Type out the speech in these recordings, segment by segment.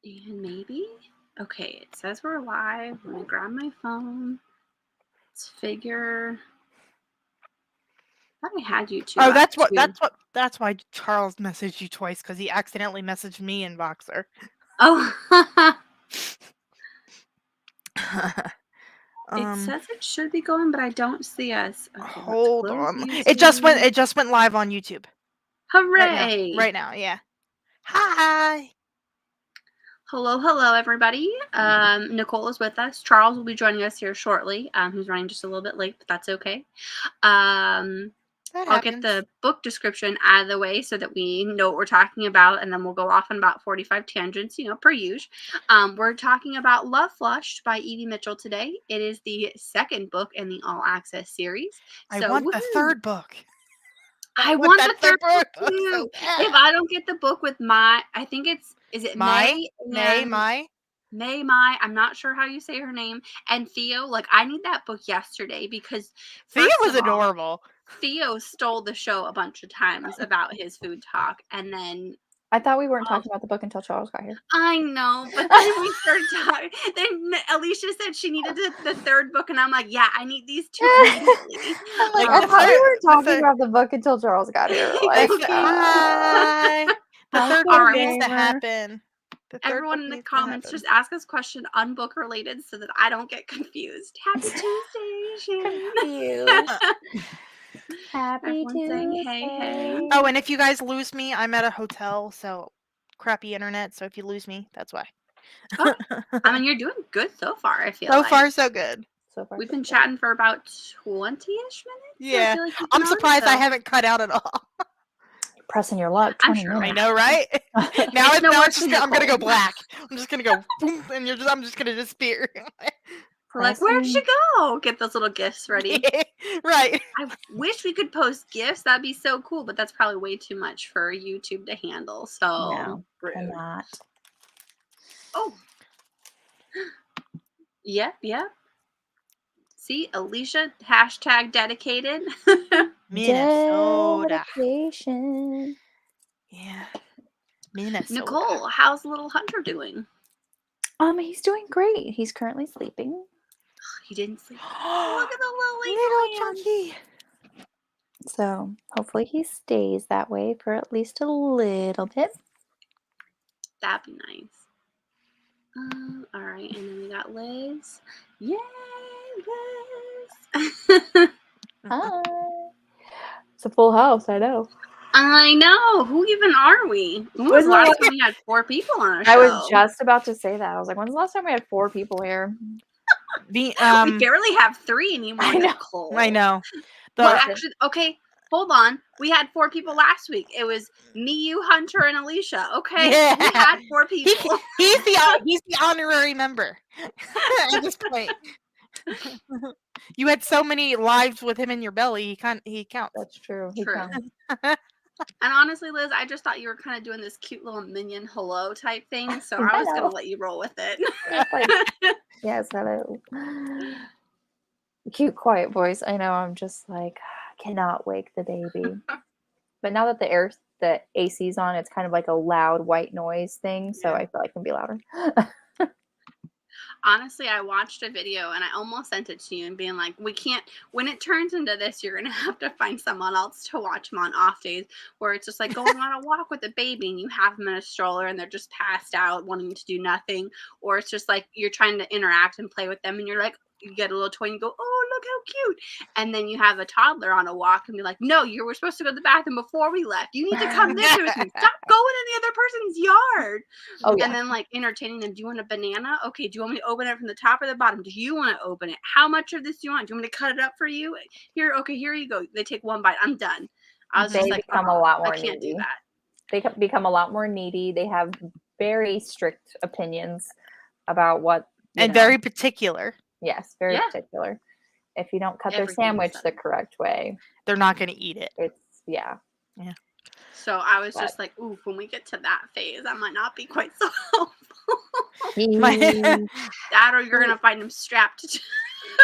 And maybe? Okay, it says we're live. I'm gonna grab my phone. Let's figure. I thought I had you two. Oh, that's why Charles messaged you twice, because he accidentally messaged me in Voxer. Oh. It says it should be going, but I don't see us. Okay, hold on. YouTube. It just went live on YouTube. Hooray! Right now, yeah. Hi. Hello, everybody. Nicole is with us. Charles will be joining us here shortly. He's running just a little bit late, but that's okay. I'll get the book description out of the way so that we know what we're talking about, and then we'll go off on about 45 tangents, per usual. We're talking about Love Flushed by Evie Mitchell today. It is the second book in the All Access series. I want the third book. I want the third book too. So if I don't get the book with I think is it May? May, I'm not sure how you say her name. And Theo, I need that book yesterday because Theo was adorable. Theo stole the show a bunch of times about his food talk, and then I thought we weren't talking about the book until Charles got here. I know, but then we started talking. Then Alicia said she needed the third book, and I'm like, yeah, I need these two immediately. I thought we weren't talking about the book until Charles got here. The third book needs to happen. Everyone in the comments, just ask us question unbook related so that I don't get confused. Happy Tuesday, Happy Tuesday. Saying hey. Oh, and if you guys lose me, I'm at a hotel, so crappy internet. So if you lose me, that's why. Oh, I mean, you're doing good so far. I feel so far so good. We've been chatting for about 20-ish minutes. Yeah, I'm surprised I haven't cut out at all. Pressing your luck. I'm sure. I know, right? now it's just, I'm gonna go black. I'm just gonna go boom, and I'm just gonna disappear. Where'd she go? Get those little gifts ready. Right. I wish we could post gifts. That'd be so cool, but that's probably way too much for YouTube to handle. So no, cannot. Oh. Yep. See, Alicia, #dedicated. Minnesota. Dedication. Yeah. Minnesota. Nicole, how's little Hunter doing? He's doing great. He's currently sleeping. He didn't sleep. Look at the little chunky. So hopefully he stays that way for at least a little bit. That'd be nice. All right, and then we got Liz. Yay, Liz! Hi. It's a full house, I know. I know. Who even are we? When was the last time we had 4 people on our show? I was just about to say that. I was like, when's the last time we had 4 people here? We barely have 3 anymore, Nicole. I know. Well, actually, okay, hold on. We had 4 people last week. It was me, you, Hunter, and Alicia. Okay, yeah. We had 4 people. He's the honorary member at this point. You had so many lives with him in your belly. He counts. That's true. He counts. And honestly, Liz, I just thought you were kind of doing this cute little minion hello type thing, so I was going to let you roll with it. Yes, hello. Cute, quiet voice. I know. I'm just like, cannot wake the baby. But now that the AC's on, it's kind of like a loud white noise thing, so I feel like it can be louder. Honestly, I watched a video and I almost sent it to you and being like, we can't, when it turns into this, you're going to have to find someone else to watch them on off days where it's just like going on a walk with a baby and you have them in a stroller and they're just passed out wanting to do nothing. Or it's just like you're trying to interact and play with them and you're like, you get a little toy and you go, oh, look how cute. And then you have a toddler on a walk and be like, no, you were supposed to go to the bathroom before we left. You need to come this way with me. Stop going in the other person's yard. Oh, yeah. And then entertaining them. Do you want a banana? Okay. Do you want me to open it from the top or the bottom? Do you want to open it? How much of this do you want? Do you want me to cut it up for you? Here. Okay. Here you go. They take one bite. I'm done. I was just like, become a lot more I can't needy. do that. They become a lot more needy. They have very strict opinions about what. Very particular. Yes, very particular. If you don't cut their sandwich the correct way, they're not going to eat it. Yeah. So I was just like, ooh, when we get to that phase, I might not be quite so helpful. That or you're going to find him strapped to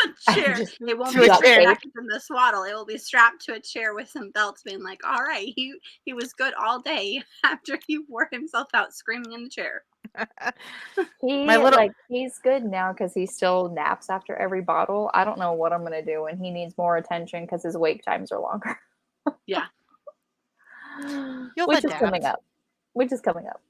a chair. It won't be strapped in the swaddle. It will be strapped to a chair with some belts being like, all right, he was good all day after he wore himself out screaming in the chair. My little He's good now because he still naps after every bottle. I don't know what I'm gonna do when he needs more attention because his wake times are longer. Yeah. You'll Which is coming adapt. up. Which is coming up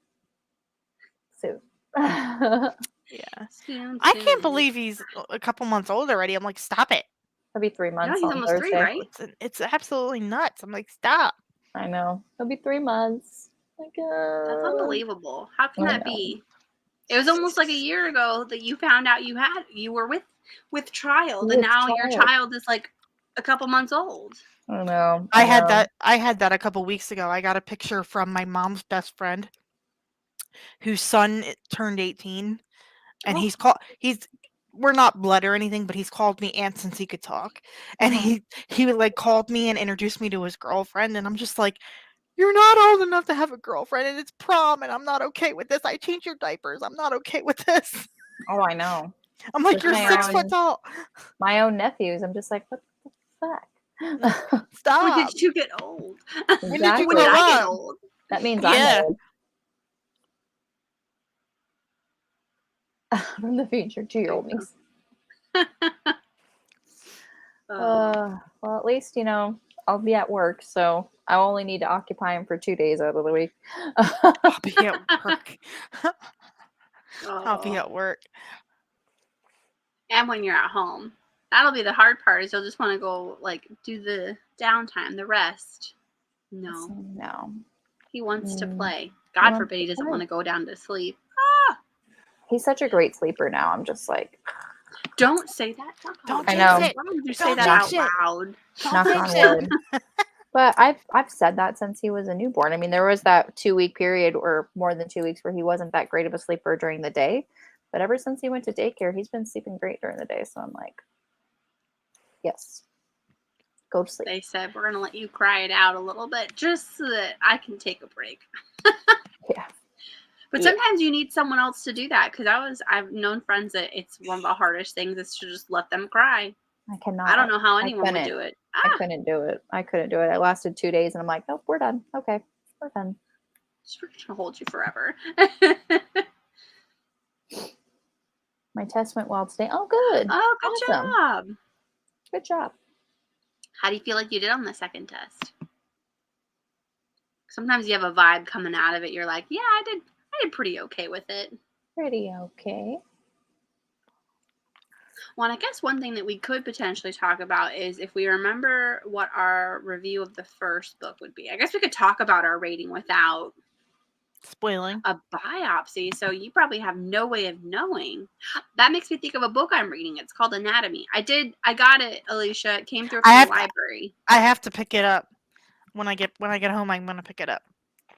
soon. Yeah. Soon, I can't soon. believe he's a couple months old already. I'm like, stop it. He'll be 3 No, months he's on almost 3, Thursday. right? It's absolutely nuts. I'm like, stop. I know. He'll be 3 months. Like, That's unbelievable. How can I that know. be? It was almost like a year ago that you found out you were with child, and With now your child. child is like a couple months old. I know. I had that a couple weeks ago. I got a picture from my mom's best friend whose son turned 18, and Oh. we're not blood or anything, but he's called me aunt since he could talk. And he like called me and introduced me to his girlfriend, and I'm just like, you're not old enough to have a girlfriend, and it's prom, and I'm not okay with this. I changed your diapers. I'm not okay with this. Oh, I know. I'm like, With you're my 6 foot tall. My own nephews, I'm just like, what the fuck? When Stop. did you get old? When did you When grow did I get up? old? That means Yeah. I'm old. From the future, 2-year-old me. Well, at least, I'll be at work, so I only need to occupy him for 2 days out of the week. I'll be at work. I'll be Oh. at work. And when you're at home. That'll be the hard part, is you'll just want to go, like, do the downtime, the rest. No. No. He wants to play. He God wants forbid he to doesn't play. want to go down to sleep. He's such a great sleeper now. I'm just like, Don't say that. Don't I jinx know. it. Why would you say Don't that out jinx it. loud? knock Don't on jinx it. wood. But I've said that since he was a newborn. I mean, there was that 2-week period or more than 2 weeks where he wasn't that great of a sleeper during the day. But ever since he went to daycare, he's been sleeping great during the day. So I'm like, yes, go to sleep. They said we're going to let you cry it out a little bit just so that I can take a break. Yeah. But sometimes you need someone else to do that, because I've known friends that it's one of the hardest things is to just let them cry. I cannot. I don't know how anyone would do it. I couldn't do it. I It lasted 2 days and I'm like, nope, we're done. Okay, we're done. We're going to hold you forever. My test went well today. Oh, good. Oh, good Awesome. job. Good job. How do you feel like you did on the second test? Sometimes you have a vibe coming out of it. You're like, yeah, I did pretty okay with it. Pretty okay. Well, and I guess one thing that we could potentially talk about is if we remember what our review of the first book would be. I guess we could talk about our rating without Spoiling. a biopsy, so you probably have no way of knowing. That makes me think of a book I'm reading. It's called Anatomy. I got it, Alicia. It came through from the library. I have to pick it up. When I get home, I'm gonna pick it up.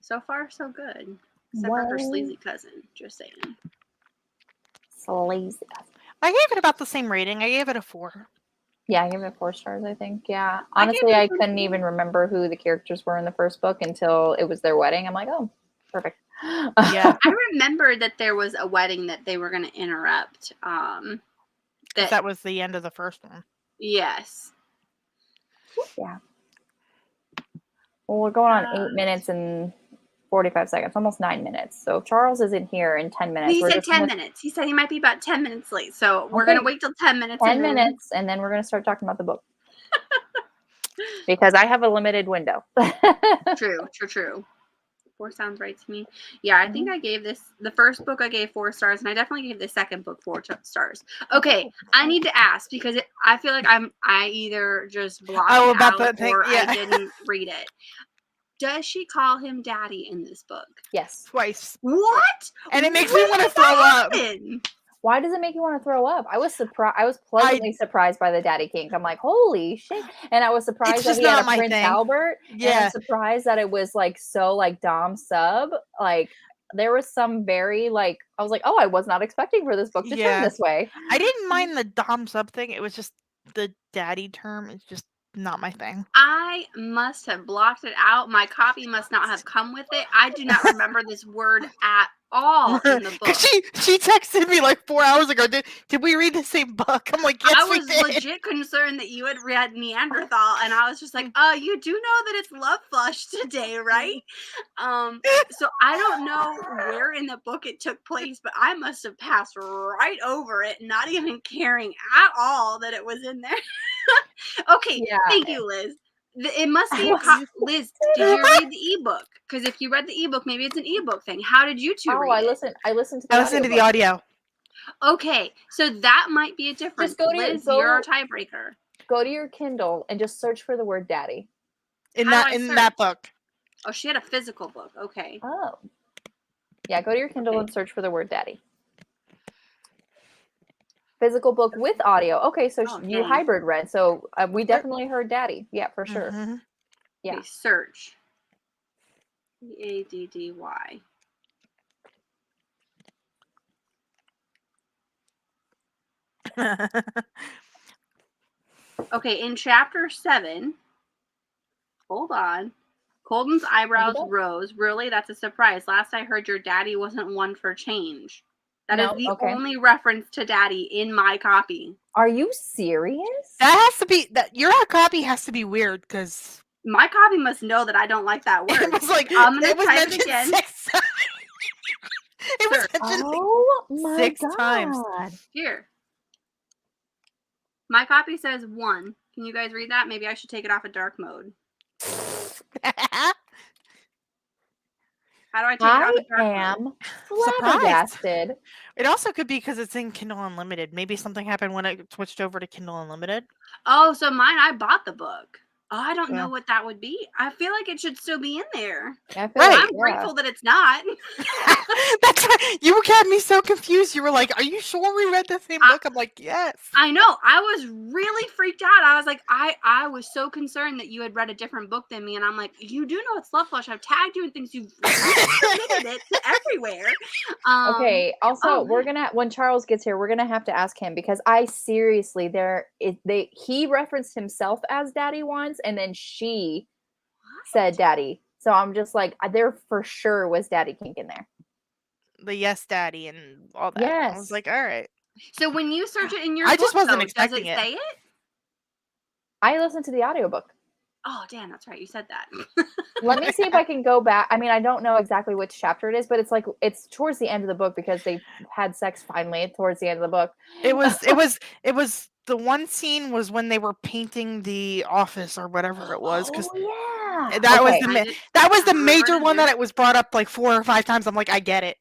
So far, so good. Except for her sleazy cousin. Just saying. Sleazy cousin. I gave it about the same rating. I gave it a 4. Yeah, I gave it 4 stars, I think. Yeah. Honestly, I couldn't even remember who the characters were in the first book until it was their wedding. I'm like, oh, perfect. Yeah. I remembered that there was a wedding that they were going to interrupt. That was the end of the first one. Yes. Yeah. Well, we're going on 8 minutes and 45 seconds, almost 9 minutes. So Charles isn't here in 10 minutes. He said 10 minutes. He said he might be about 10 minutes late. So we're going to wait till 10 minutes. 10 minutes, and then we're going to start talking about the book. Because I have a limited window. True. 4 sounds right to me. Yeah, I think I gave the first book I gave 4 stars, and I definitely gave the second book 4 stars. Okay, I need to ask because I feel like I either just blocked it out or I didn't read it. Does she call him daddy in this book? Yes. Twice. What? And it makes me want to throw up. Why does it make you want to throw up? I was surprised. I was pleasantly surprised by the daddy kink. I'm like, holy shit! And I was surprised that he had a Prince Albert. Yeah. And I'm surprised that it was like so like dom sub. Like there was some very like I was like, oh, I was not expecting for this book to turn this way. I didn't mind the dom sub thing. It was just the daddy term is just not my thing. I must have blocked it out. My copy must not have come with it. I do not remember this word at all in the book. She texted me like 4 hours ago. Did we read the same book? I'm like, yes, we did. I was legit concerned that you had read Neanderthal, and I was just like, you do know that it's Love Flush today, right? So I don't know where in the book it took place, but I must have passed right over it, not even caring at all that it was in there. Okay, thank you, Liz. It must be Liz, did you read the ebook? Because if you read the ebook, maybe it's an ebook thing. How did you two read it? I listened to the audio. Okay, so that might be a difference. Just go to Liz, you're our tiebreaker. Go to your Kindle and just search for the word daddy. In that book. Oh, she had a physical book. Okay. Oh. Yeah, go to your Kindle and search for the word daddy. Physical book with audio. Okay, so you hybrid read. So we definitely heard daddy. Yeah, for sure. Mm-hmm. Yeah. Okay, search. DADDY. Okay, in chapter 7, hold on. Colton's eyebrows rose. Really? That's a surprise. Last I heard, your daddy wasn't one for change. That is the only reference to daddy in my copy. Are you serious? That has to be your copy has to be weird because my copy must know that I don't like that word. It was like I'm gonna type it again. 6 times. It was mentioned 6 times. Here. My copy says 1. Can you guys read that? Maybe I should take it off of dark mode. How do I take it off of dark mode? I am flabbergasted. It also could be because it's in Kindle Unlimited. Maybe something happened when it switched over to Kindle Unlimited. Oh, so I bought the book. Oh, I don't know what that would be. I feel like it should still be in there. I'm grateful that it's not. That's right. You had me so confused. You were like, "Are you sure we read the same book?" I'm like, "Yes." I know. I was really freaked out. I was like, I was so concerned that you had read a different book than me, and I'm like, "You do know it's Love Flush. I've tagged you in things. You've submitted it to everywhere." Okay. Also, we're gonna when Charles gets here, we're gonna have to ask him because I seriously he referenced himself as daddy once. And then she said daddy. So I'm just like, there for sure was daddy kink in there. The yes daddy and all that. Yes. I was like, all right. So when you search it in your book, just wasn't expecting does it say it? I listened to the audiobook. Oh, damn, that's right. You said that. Let me see if I can go back. I mean, I don't know exactly which chapter it is, but it's towards the end of the book because they had sex finally towards the end of the book. It was the one scene was when they were painting the office or whatever it was. That was the major one that it was brought up like 4 or 5 times. I'm like, I get it.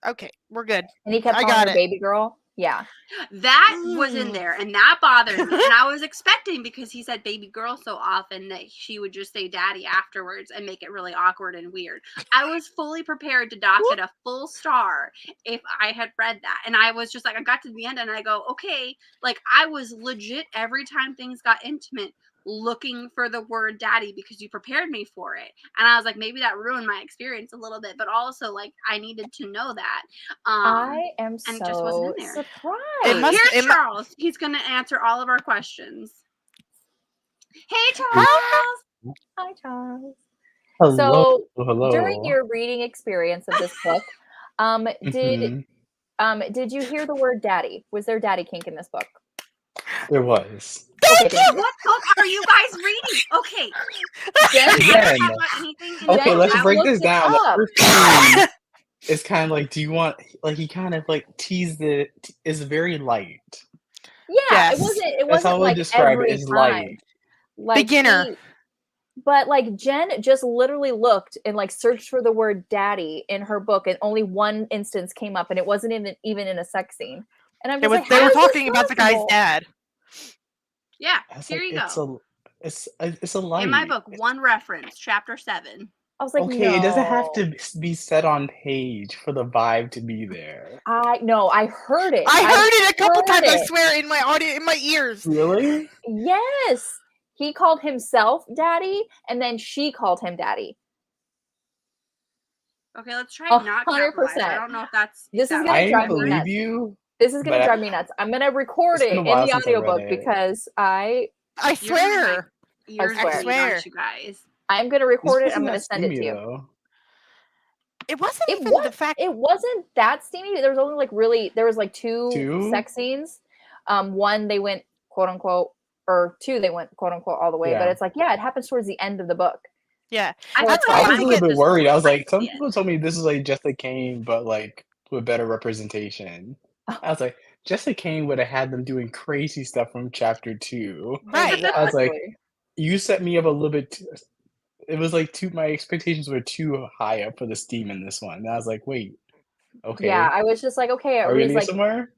Okay, we're good. And he kept calling her baby girl. Yeah. That was in there, and that bothered me. And I was expecting, because he said baby girl so often, that she would just say daddy afterwards and make it really awkward and weird. I was fully prepared to dock it a full star if I had read that. And I was just like, I got to the end and I go, okay, like I was legit every time things got intimate looking for the word daddy because you prepared me for it. And I was like, maybe that ruined my experience a little bit, but also like I needed to know that. I am so it just wasn't in there. surprised. Here's Charles. He's going to answer all of our questions. Hey, Charles. Hi, Charles. Hello. So during your reading experience of this book, did you hear the word daddy? Was there daddy kink in this book? There was. Okay, what book are you guys reading? Okay. Okay, let's break this down. The first scene is kind of like, do you want, like, he kind of like teased it, is very light. Yeah, it wasn't That's how like we describe it as light. Like beginner. But like Jen just literally looked and like searched for the word daddy in her book, and only one instance came up, and it wasn't even in a sex scene. And I'm just they were talking about the guy's dad. Yeah, here you go. It's a light. In my book, one reference, chapter 7. I was like, okay, it doesn't have to be set on page for the vibe to be there. I heard it. I heard it a couple times. I swear, in my audio, in my ears. Really? Yes. He called himself daddy, and then she called him daddy. Okay, let's try not 100%. I don't know if that's. This is gonna drive me nuts. This is gonna drive me nuts. I'm gonna record it in the audiobook because I swear. I swear. You guys. I'm gonna record it. I'm gonna send it to you. It wasn't the fact. It wasn't that steamy. There was only there was two sex scenes. One they went quote unquote, or two they went quote unquote all the way. But it's it happens towards the end of the book. Yeah, I was a little bit worried. I was like, some people told me this is like Jessica Kane, but like with better representation. I was like, Jessica Kane would have had them doing crazy stuff from chapter 2. Right. I was like, you set me up a little bit. It was like my expectations were too high up for the steam in this one. And I was like, wait, okay. Yeah, I was just like, okay, are we gonna get somewhere?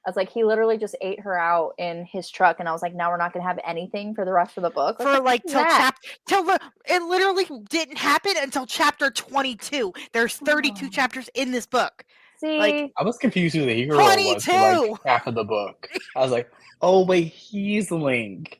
I was like, he literally just ate her out in his truck, and I was like, now we're not gonna have anything for the rest of the book. For it literally didn't happen until chapter 22. There's 32 chapters in this book. See, I was confused who the hero was for like half of the book. I was like, oh wait, he's Link.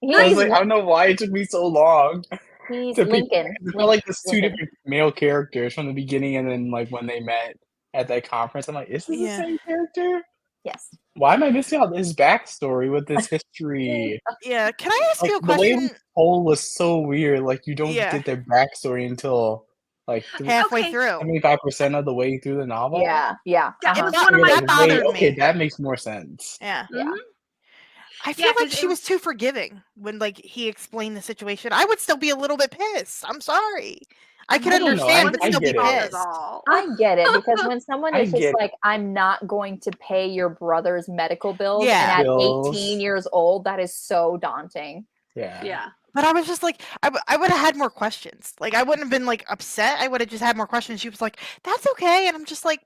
I was like, I don't know why it took me so long. He's Lincoln. It felt like there's two different male characters from the beginning, and then like when they met at that conference, I'm like, is this the same character? Yes. Why am I missing out this backstory with this history? Yeah, can I ask you a question? The way it was told was so weird. Like you don't get their backstory until like halfway through, 75% of the way through the novel. Yeah. It was one of my bothered me. Okay, that makes more sense. Yeah. Yeah. I feel like she was too forgiving when like he explained the situation. I would still be a little bit pissed. I'm sorry. I can understand, but still be pissed. I get it, because when someone is just like, I'm not going to pay your brother's medical bills, and at 18 years old, that is so daunting. Yeah. But I was just like, I would have had more questions. Like, I wouldn't have been like upset. I would have just had more questions. She was like, that's okay. And I'm just like,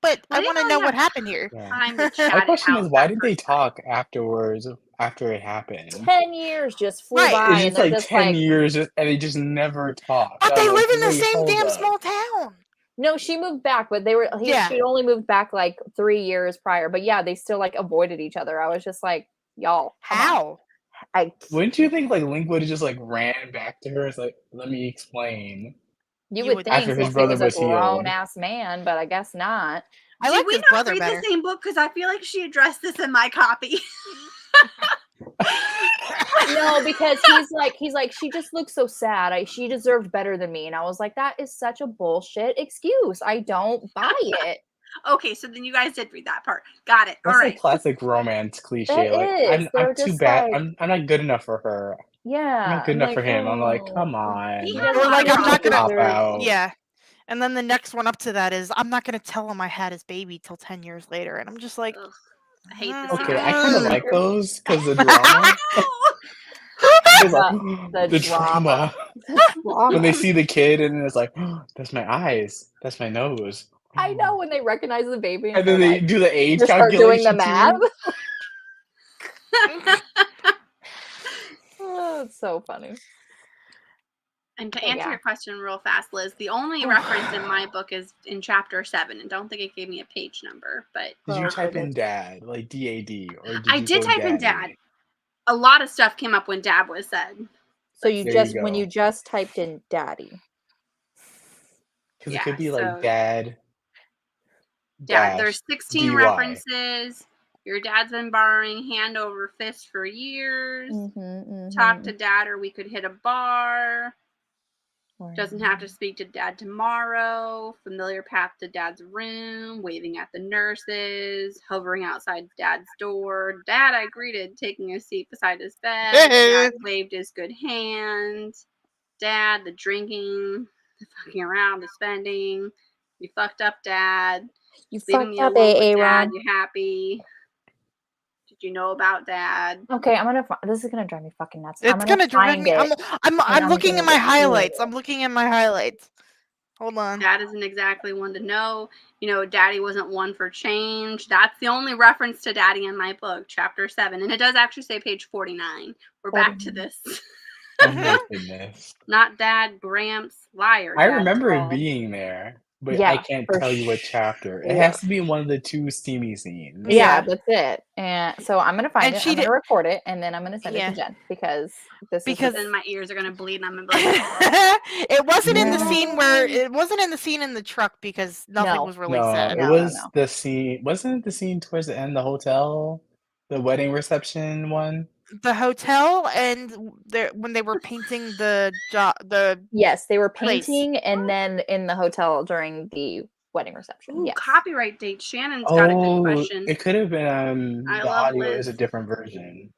but I want to know what happened here. My question is, why did they talk afterwards, after it happened? 10 years just flew by. It's just like 10 years, and they just never talked. But they live in the same damn small town. No, she moved back, but she only moved back like 3 years prior. But yeah, they still like avoided each other. I was just like, y'all, how? Wouldn't you think like Link would have just like ran back to her? It's like, let me explain. You would think after his brother was a grown ass man, but I guess not. I like his brother better. Read the same book, because I feel like she addressed this in my copy. No, because he's like she just looks so sad. She deserved better than me, and I was like, that is such a bullshit excuse. I don't buy it. Okay, so then you guys did read that part. Got it. That's all right. A classic romance cliche. Like, I'm too bad. Like, I'm not good enough for her. Yeah, I'm not good enough for him. I'm like, come on. Or like, I'm not gonna pop out. Yeah. And then the next one up to that is, I'm not gonna tell him I had his baby till 10 years later. And I'm just like, ugh, I hate this. Okay, I kind of like those because the drama. The drama. When they see the kid and it's like, oh, that's my eyes, that's my nose. I know, when they recognize the baby, and then they do the age start calculation. Doing the math. Oh, it's so funny. And to answer your question real fast, Liz, the only reference in my book is in chapter 7, and don't think it gave me a page number. But did you type in dad, like DAD, or did I did type in dad? A lot of stuff came up when dad was said. So when you just typed in daddy, because it could be like dad. Yeah, there's 16 references. Your dad's been borrowing hand over fist for years. Talk to dad, or we could hit a bar. Doesn't have to speak to dad tomorrow. Familiar path to dad's room. Waving at the nurses. Hovering outside dad's door. Dad, I greeted, taking a seat beside his bed. Dad waved his good hand. Dad, the drinking, the fucking around, the spending. You fucked up, Dad. You fucked up, Dad. You happy? Did you know about Dad? Okay, this is gonna drive me fucking nuts. It's gonna drive me. I'm looking at my highlights. I'm looking at my highlights. Hold on. Dad isn't exactly one to know. You know, Daddy wasn't one for change. That's the only reference to Daddy in my book, chapter 7, and it does actually say page 49. We're back to this. Oh my goodness. Not Dad, Gramps, liar. I remember it being there. But I can't tell you what chapter. It has to be in one of the 2 steamy scenes. Yeah, that's it. And so I'm gonna find it. I'm gonna record it, and then I'm gonna send it to Jen because then my ears are gonna bleed, and I'm gonna be like, it wasn't in the scene in the truck because nothing was really said. It was the scene. Wasn't it the scene towards the end, the hotel, the wedding reception one? The hotel and when they were painting the Yes, they were place. painting and then in the hotel during the wedding reception. Ooh, Yes. copyright date. Shannon's got a good question. It could have been I the love audio Liz. is a different version.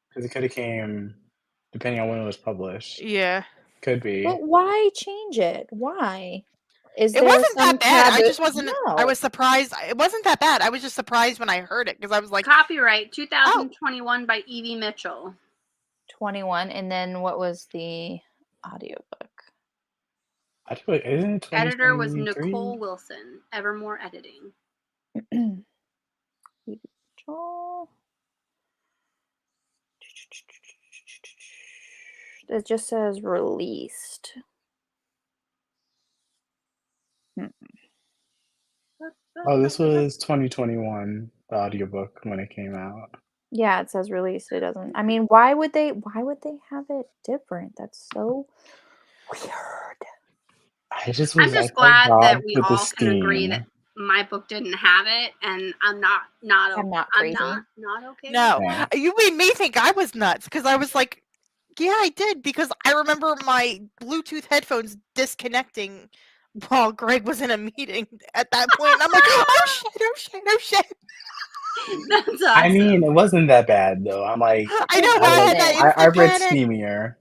Because it could have came depending on when it was published. Yeah. Could be. But why change it? Why? Is It there wasn't some that bad. I taboo? just wasn't. No. I was surprised. It wasn't that bad. I was just surprised when I heard it because I was like, copyright 2021 by Evie Mitchell. 21, and then what was the audiobook? Isn't it Editor was 2023? Nicole Wilson. Evermore Editing. It just says released. Oh, this was 2021, the audiobook when it came out. Yeah, it says released. It doesn't. I mean, why would they have it different? That's so weird. I'm just glad that we all can agree that my book didn't have it, and I'm not crazy. I'm not okay. No, Yeah. You made me think I was nuts because I was like, yeah, I did, because I remember my Bluetooth headphones disconnecting while Greg was in a meeting at that point. And I'm like, oh shit. That's awesome. I mean, it wasn't that bad though. I'm like, I know I read steamier.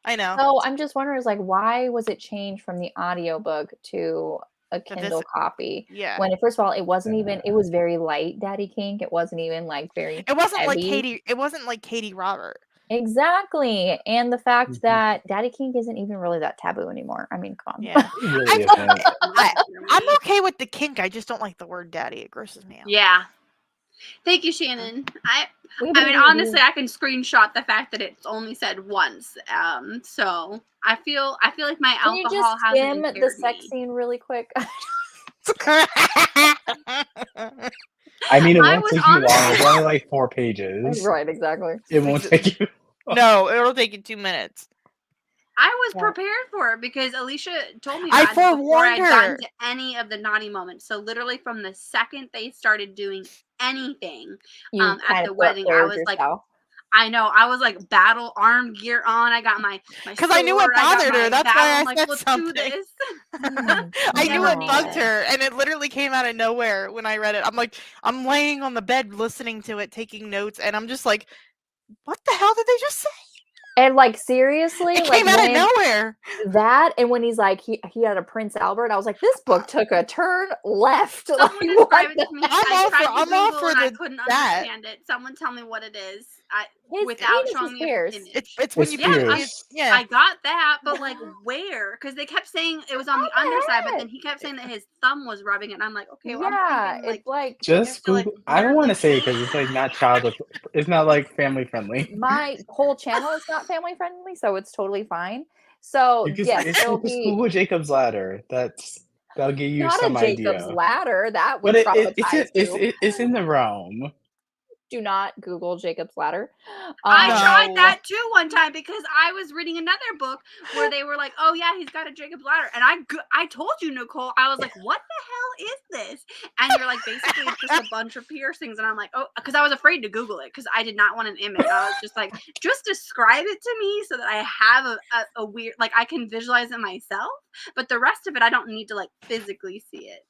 I know. So I'm just wondering, is like, why was it changed from the audiobook to a Kindle copy? Yeah. When first of all, it wasn't even. It was very light, Daddy Kink. It wasn't even like very. It wasn't heavy. like Katie. It wasn't like Katie Robert. Exactly, and the fact that Daddy Kink isn't even really that taboo anymore. I mean, come on. Yeah. Really I'm okay with the kink. I just don't like the word daddy. It grosses me out. Yeah. Thank you, Shannon. I mean, honestly, I can screenshot the fact that it's only said once. So I feel like my Can alcohol you just skim hasn't the sex scene really quick? I mean, it won't take you long. It's only like 4 pages. Right, exactly. It won't take you. No, it'll take you 2 minutes. I was prepared for it because Alicia told me I about it before forewarned I'd her. gotten to any of the naughty moments. So literally from the second they started doing anything at the wedding, I was like, I know, I was like battle arm gear on. I got my because I knew it bothered her. That's why I said let's something. do this. I knew it bugged her, and it literally came out of nowhere when I read it. I'm like, I'm laying on the bed listening to it, taking notes, and I'm just like, what the hell did they just say? And like seriously, it like came out of nowhere. That, and when he's like he had a Prince Albert, I was like, this book took a turn left. Someone describe it to me. I'm all for I couldn't understand it. Someone tell me what it is. Without showing me an image. It's when you I got that, but like where? Because they kept saying it was on the underside, but then he kept saying that his thumb was rubbing it. And I'm like, okay, well, I'm thinking, like just Google. I don't want to say it because it's like not it's not like family friendly. My whole channel is not family friendly, so it's totally fine. So yes, it'll be Google Jacob's Ladder. That'll give you not some a Jacob's idea. Ladder. That would traumatize you. It's in the realm. Do not Google Jacob's Ladder. I tried that too one time because I was reading another book where they were like, "Oh yeah, he's got a Jacob's Ladder," and I told you, Nicole, I was like, "What the hell is this?" And you're like, basically, it's just a bunch of piercings, and I'm like, "Oh," because I was afraid to Google it because I did not want an image. I was just like, just describe it to me so that I have a weird, like I can visualize it myself, but the rest of it, I don't need to like physically see it.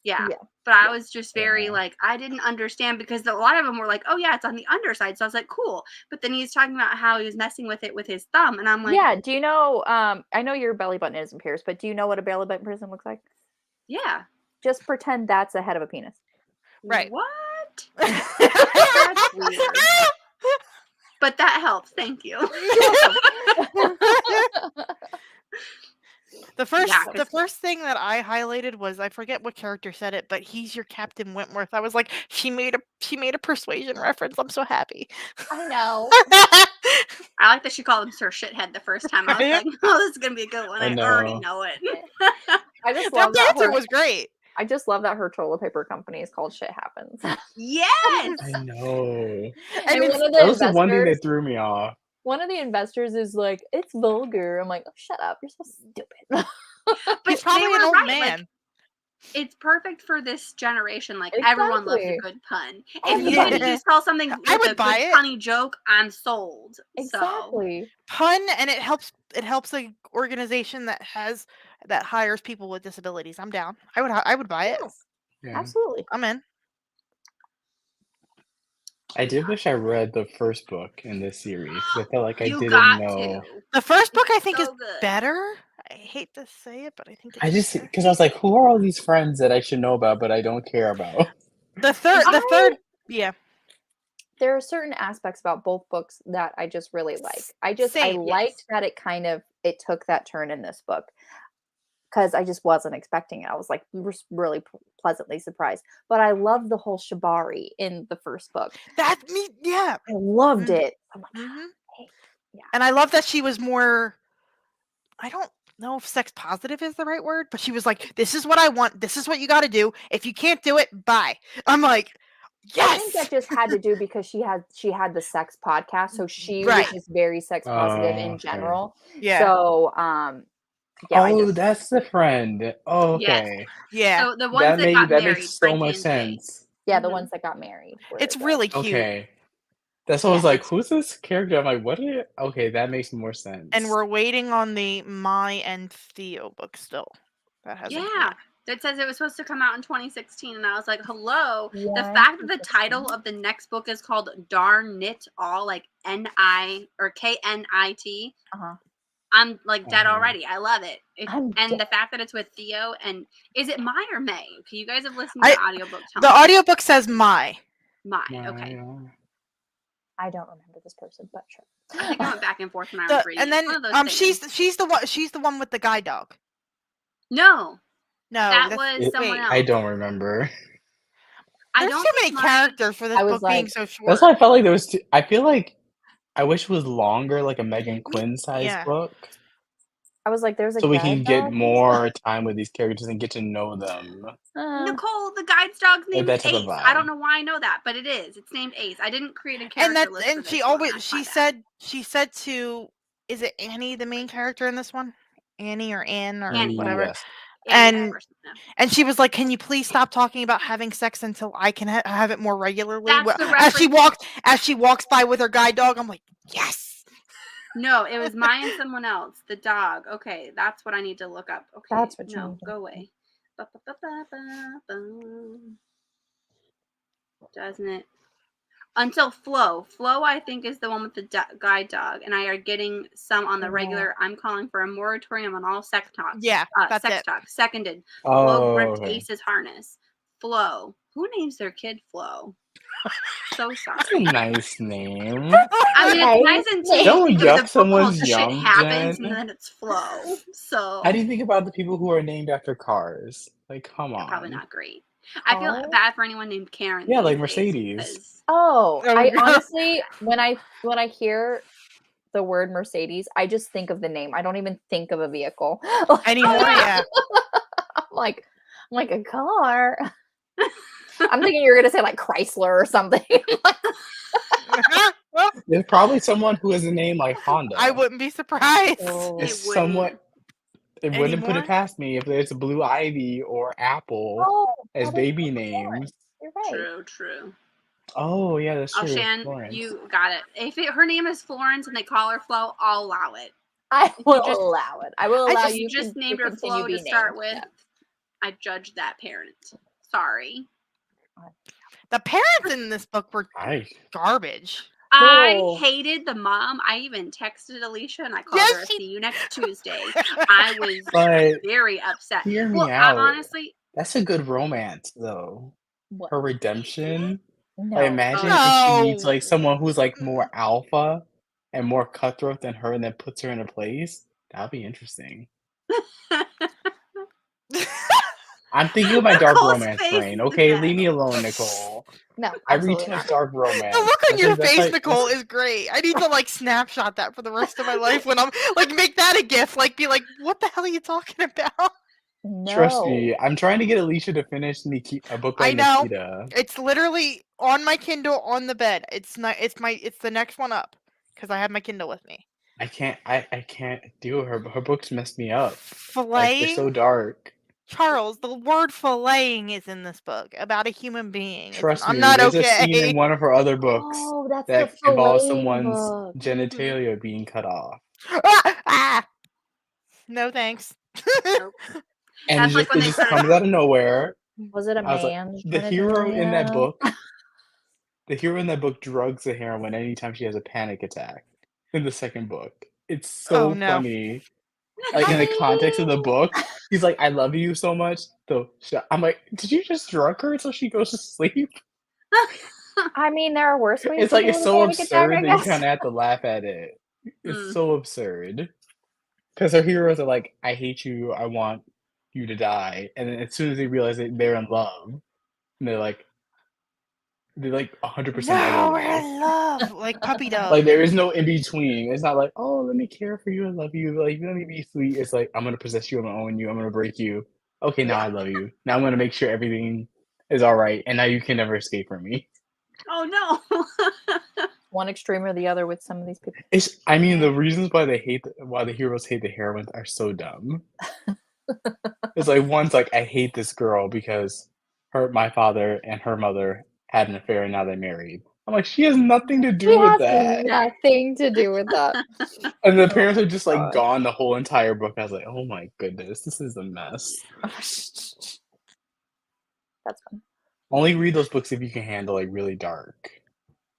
Yeah. But I was just very like, I didn't understand because a lot of them were like, oh yeah, it's on the underside. So I was like, cool. But then he's talking about how he was messing with it with his thumb. And I'm like, yeah. Do you know, I know your belly button isn't pierced, but do you know what a belly button piercing looks like? Yeah. Just pretend that's the head of a penis. Right. What? That's weird. But that helps. Thank you. The first thing that I highlighted was, I forget what character said it, but he's your Captain Wentworth. I was like, she made a persuasion reference. I'm so happy. I know. I like that she called him Sir Shithead the first time. I was like, oh, this is gonna be a good one. I already know it. I just love that answer was great. I just love that her toilet paper company is called Shit Happens. Yes, I know. And that was the one thing that threw me off. One of the investors is like, it's vulgar. I'm like, oh, shut up. You're so stupid. But he's probably an old man. It's perfect for this generation. Like everyone loves a good pun. If you Everybody. could just tell something with I would a buy good it. punny joke, I'm sold. Exactly. So. Pun, and it helps an organization that hires people with disabilities. I'm down. I would buy it. Yes. Yeah. Absolutely. I'm in. I did wish I read the first book in this series. I felt like I You didn't got know. to. The first book I think so is good. better. I hate to say it, but I think it's I just better. because I was like, who are all these friends that I should know about, but I don't care about? The third, yeah. There are certain aspects about both books that I just really like. I liked that it took that turn in this book, because I just wasn't expecting it. I was like really pleasantly surprised. But I loved the whole shibari in the first book. Yeah. I loved it. I'm like, Mm-hmm. yeah. And I love that she was more, I don't know if sex positive is the right word, but she was like, this is what I want. This is what you got to do. If you can't do it, bye. I'm like, yes. I think that just had to do because she had the sex podcast, so she was just very sex positive in general. Yeah. So yeah. That's the friend. Oh, okay. Yeah. So the ones that got married, makes so much sense. Yeah, the ones that got married. It's really cute. Okay. That's what I was like, who's this character? I'm like, what are you? Okay, that makes more sense. And we're waiting on the Mai and Theo book still. That hasn't come out. That says it was supposed to come out in 2016, and I was like, hello. The fact that the title of the next book is called Darn Knit All, like N-I or K-N-I-T. I'm like dead already. I love it. And the fact that it's with Theo, and is it Mai or May? Okay, you guys have listened to the audiobook. The audiobook says Mai. Mai, okay. I don't remember this person, but sure. I think I went back and forth when I was reading. And then she's the one with the guide dog. No, that that's was someone else. I don't remember. There's so many characters for this book being so short. That's why I felt like there was. I feel like I wish it was longer, like a Megan Quinn size book. I was like, there's a so we can get more time with these characters and get to know them. Nicole, the guide's dog's name is Ace. I I don't know why I know that, but it is. It's named Ace. I didn't create a character list. And she always she said to, is it Annie the main character in this one? Annie or Ann or whatever. Yes. And she was like, can you please stop talking about having sex until I can have it more regularly? As she walks by with her guide dog, I'm like, yes. No, it was Mai and someone else. The dog. Okay, that's what I need to look up. Okay, that's what go away. Doesn't it? Until Flo. Flo, I think, is the one with the guide dog, and I are getting some on the regular. I'm calling for a moratorium on all sex talk. Yeah, that's sex talk. Seconded. Oh, Flo gripped Ace's harness. Flo. Who names their kid Flo? So sorry. That's a nice name. I mean, it's nice and tasty. Don't yuck someone's young, shit happens, Jen. and then it's Flo. So. How do you think about the people who are named after cars? Like, come on. Probably not great. I feel bad for anyone named Karen. Yeah, like Mercedes. I honestly, when I hear the word Mercedes, I just think of the name. I don't even think of a vehicle anymore. Yeah, I'm like a car. I'm thinking you're gonna say like Chrysler or something. There's probably someone who has a name like Honda. I wouldn't be surprised. It wouldn't put it past me if there's a Blue Ivy or Apple as baby names. You're right. True. Oh yeah, that's true. Shan, you got it. If her name is Florence and they call her Flo, I'll allow it. I will allow it. I will allow you. Just named her Flo to start with. Yeah. I judged that parent. Sorry. The parents in this book were garbage. I hated the mom. I even texted Alicia and I called her, see you next Tuesday. I was very upset. Hear me out. Honestly, that's a good romance, though. What? Her redemption. No. I imagine if she meets like someone who's like more alpha and more cutthroat than her, and then puts her in a place. That'll be interesting. I'm thinking of my dark romance brain. Okay, leave me alone, Nicole. No, I retest dark romance. The look on your face, Nicole, is great. I need to like snapshot that for the rest of my life when I'm like make that a GIF. Like be like, what the hell are you talking about? No. Trust me, I'm trying to get Alicia to finish a book by Nikita. It's literally on my Kindle on the bed. It's the next one up because I have my Kindle with me. I can't do her. Her books mess me up. Like, they're so dark. Charles, the word filleting is in this book about a human being. Trust I'm me, not there's a okay. scene in one of her other books Oh, that's the that involves filleting someone's book. genitalia being cut off. No thanks. Nope. And That's like when it they just started. comes out of nowhere. Was it a I was like, man's the hero in that genitalia? book, drugs the heroine anytime she has a panic attack. In the second book, it's so Oh no. funny. Like in the context of the book, he's like, "I love you so much." So I'm like, "Did you just drug her so she goes to sleep?" I mean, there are worse ways It's to like deal it's with a so panic attack, absurd I that you guess. kind of have to laugh at it. It's Mm. so absurd because her heroes are like, "I hate you. I want you to die," and then as soon as they realize that they're in love, and they're like 100% No, we're otherwise. in love. Like puppy dog. Like there is no in between. It's not like, oh, let me care for you, I love you. Like let me be sweet. It's like I'm gonna possess you, I'm gonna own you, I'm gonna break you. Okay, now I love you. Now I'm gonna make sure everything is all right, and now you can never escape from me. Oh no. One extreme or the other with some of these people. I mean, the reasons why why the heroes hate the heroines are so dumb. It's like one's like, I hate this girl because my father and her mother had an affair and now they're married. I'm like, she has nothing to do with that. Nothing to do with that. And the parents are just like gone the whole entire book. I was like, oh my goodness, this is a mess. That's fun. Only read those books if you can handle like really dark.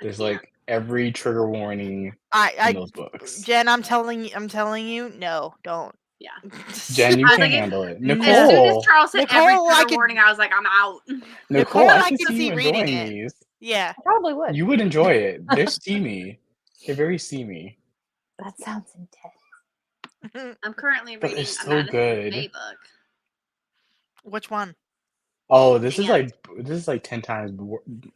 There's like every trigger warning in those books. Jen, I'm telling you, no, don't. Yeah. Jen, you can't handle it. Nicole. As soon as Charles said Nicole, every trigger warning, I was like, I'm out. Nicole, I can see you enjoying these. Yeah. I probably would. You would enjoy it. They're steamy. They're very steamy. That sounds intense. I'm currently But reading it's a so Madison good. Faye book. Which one? Oh, this is like 10 times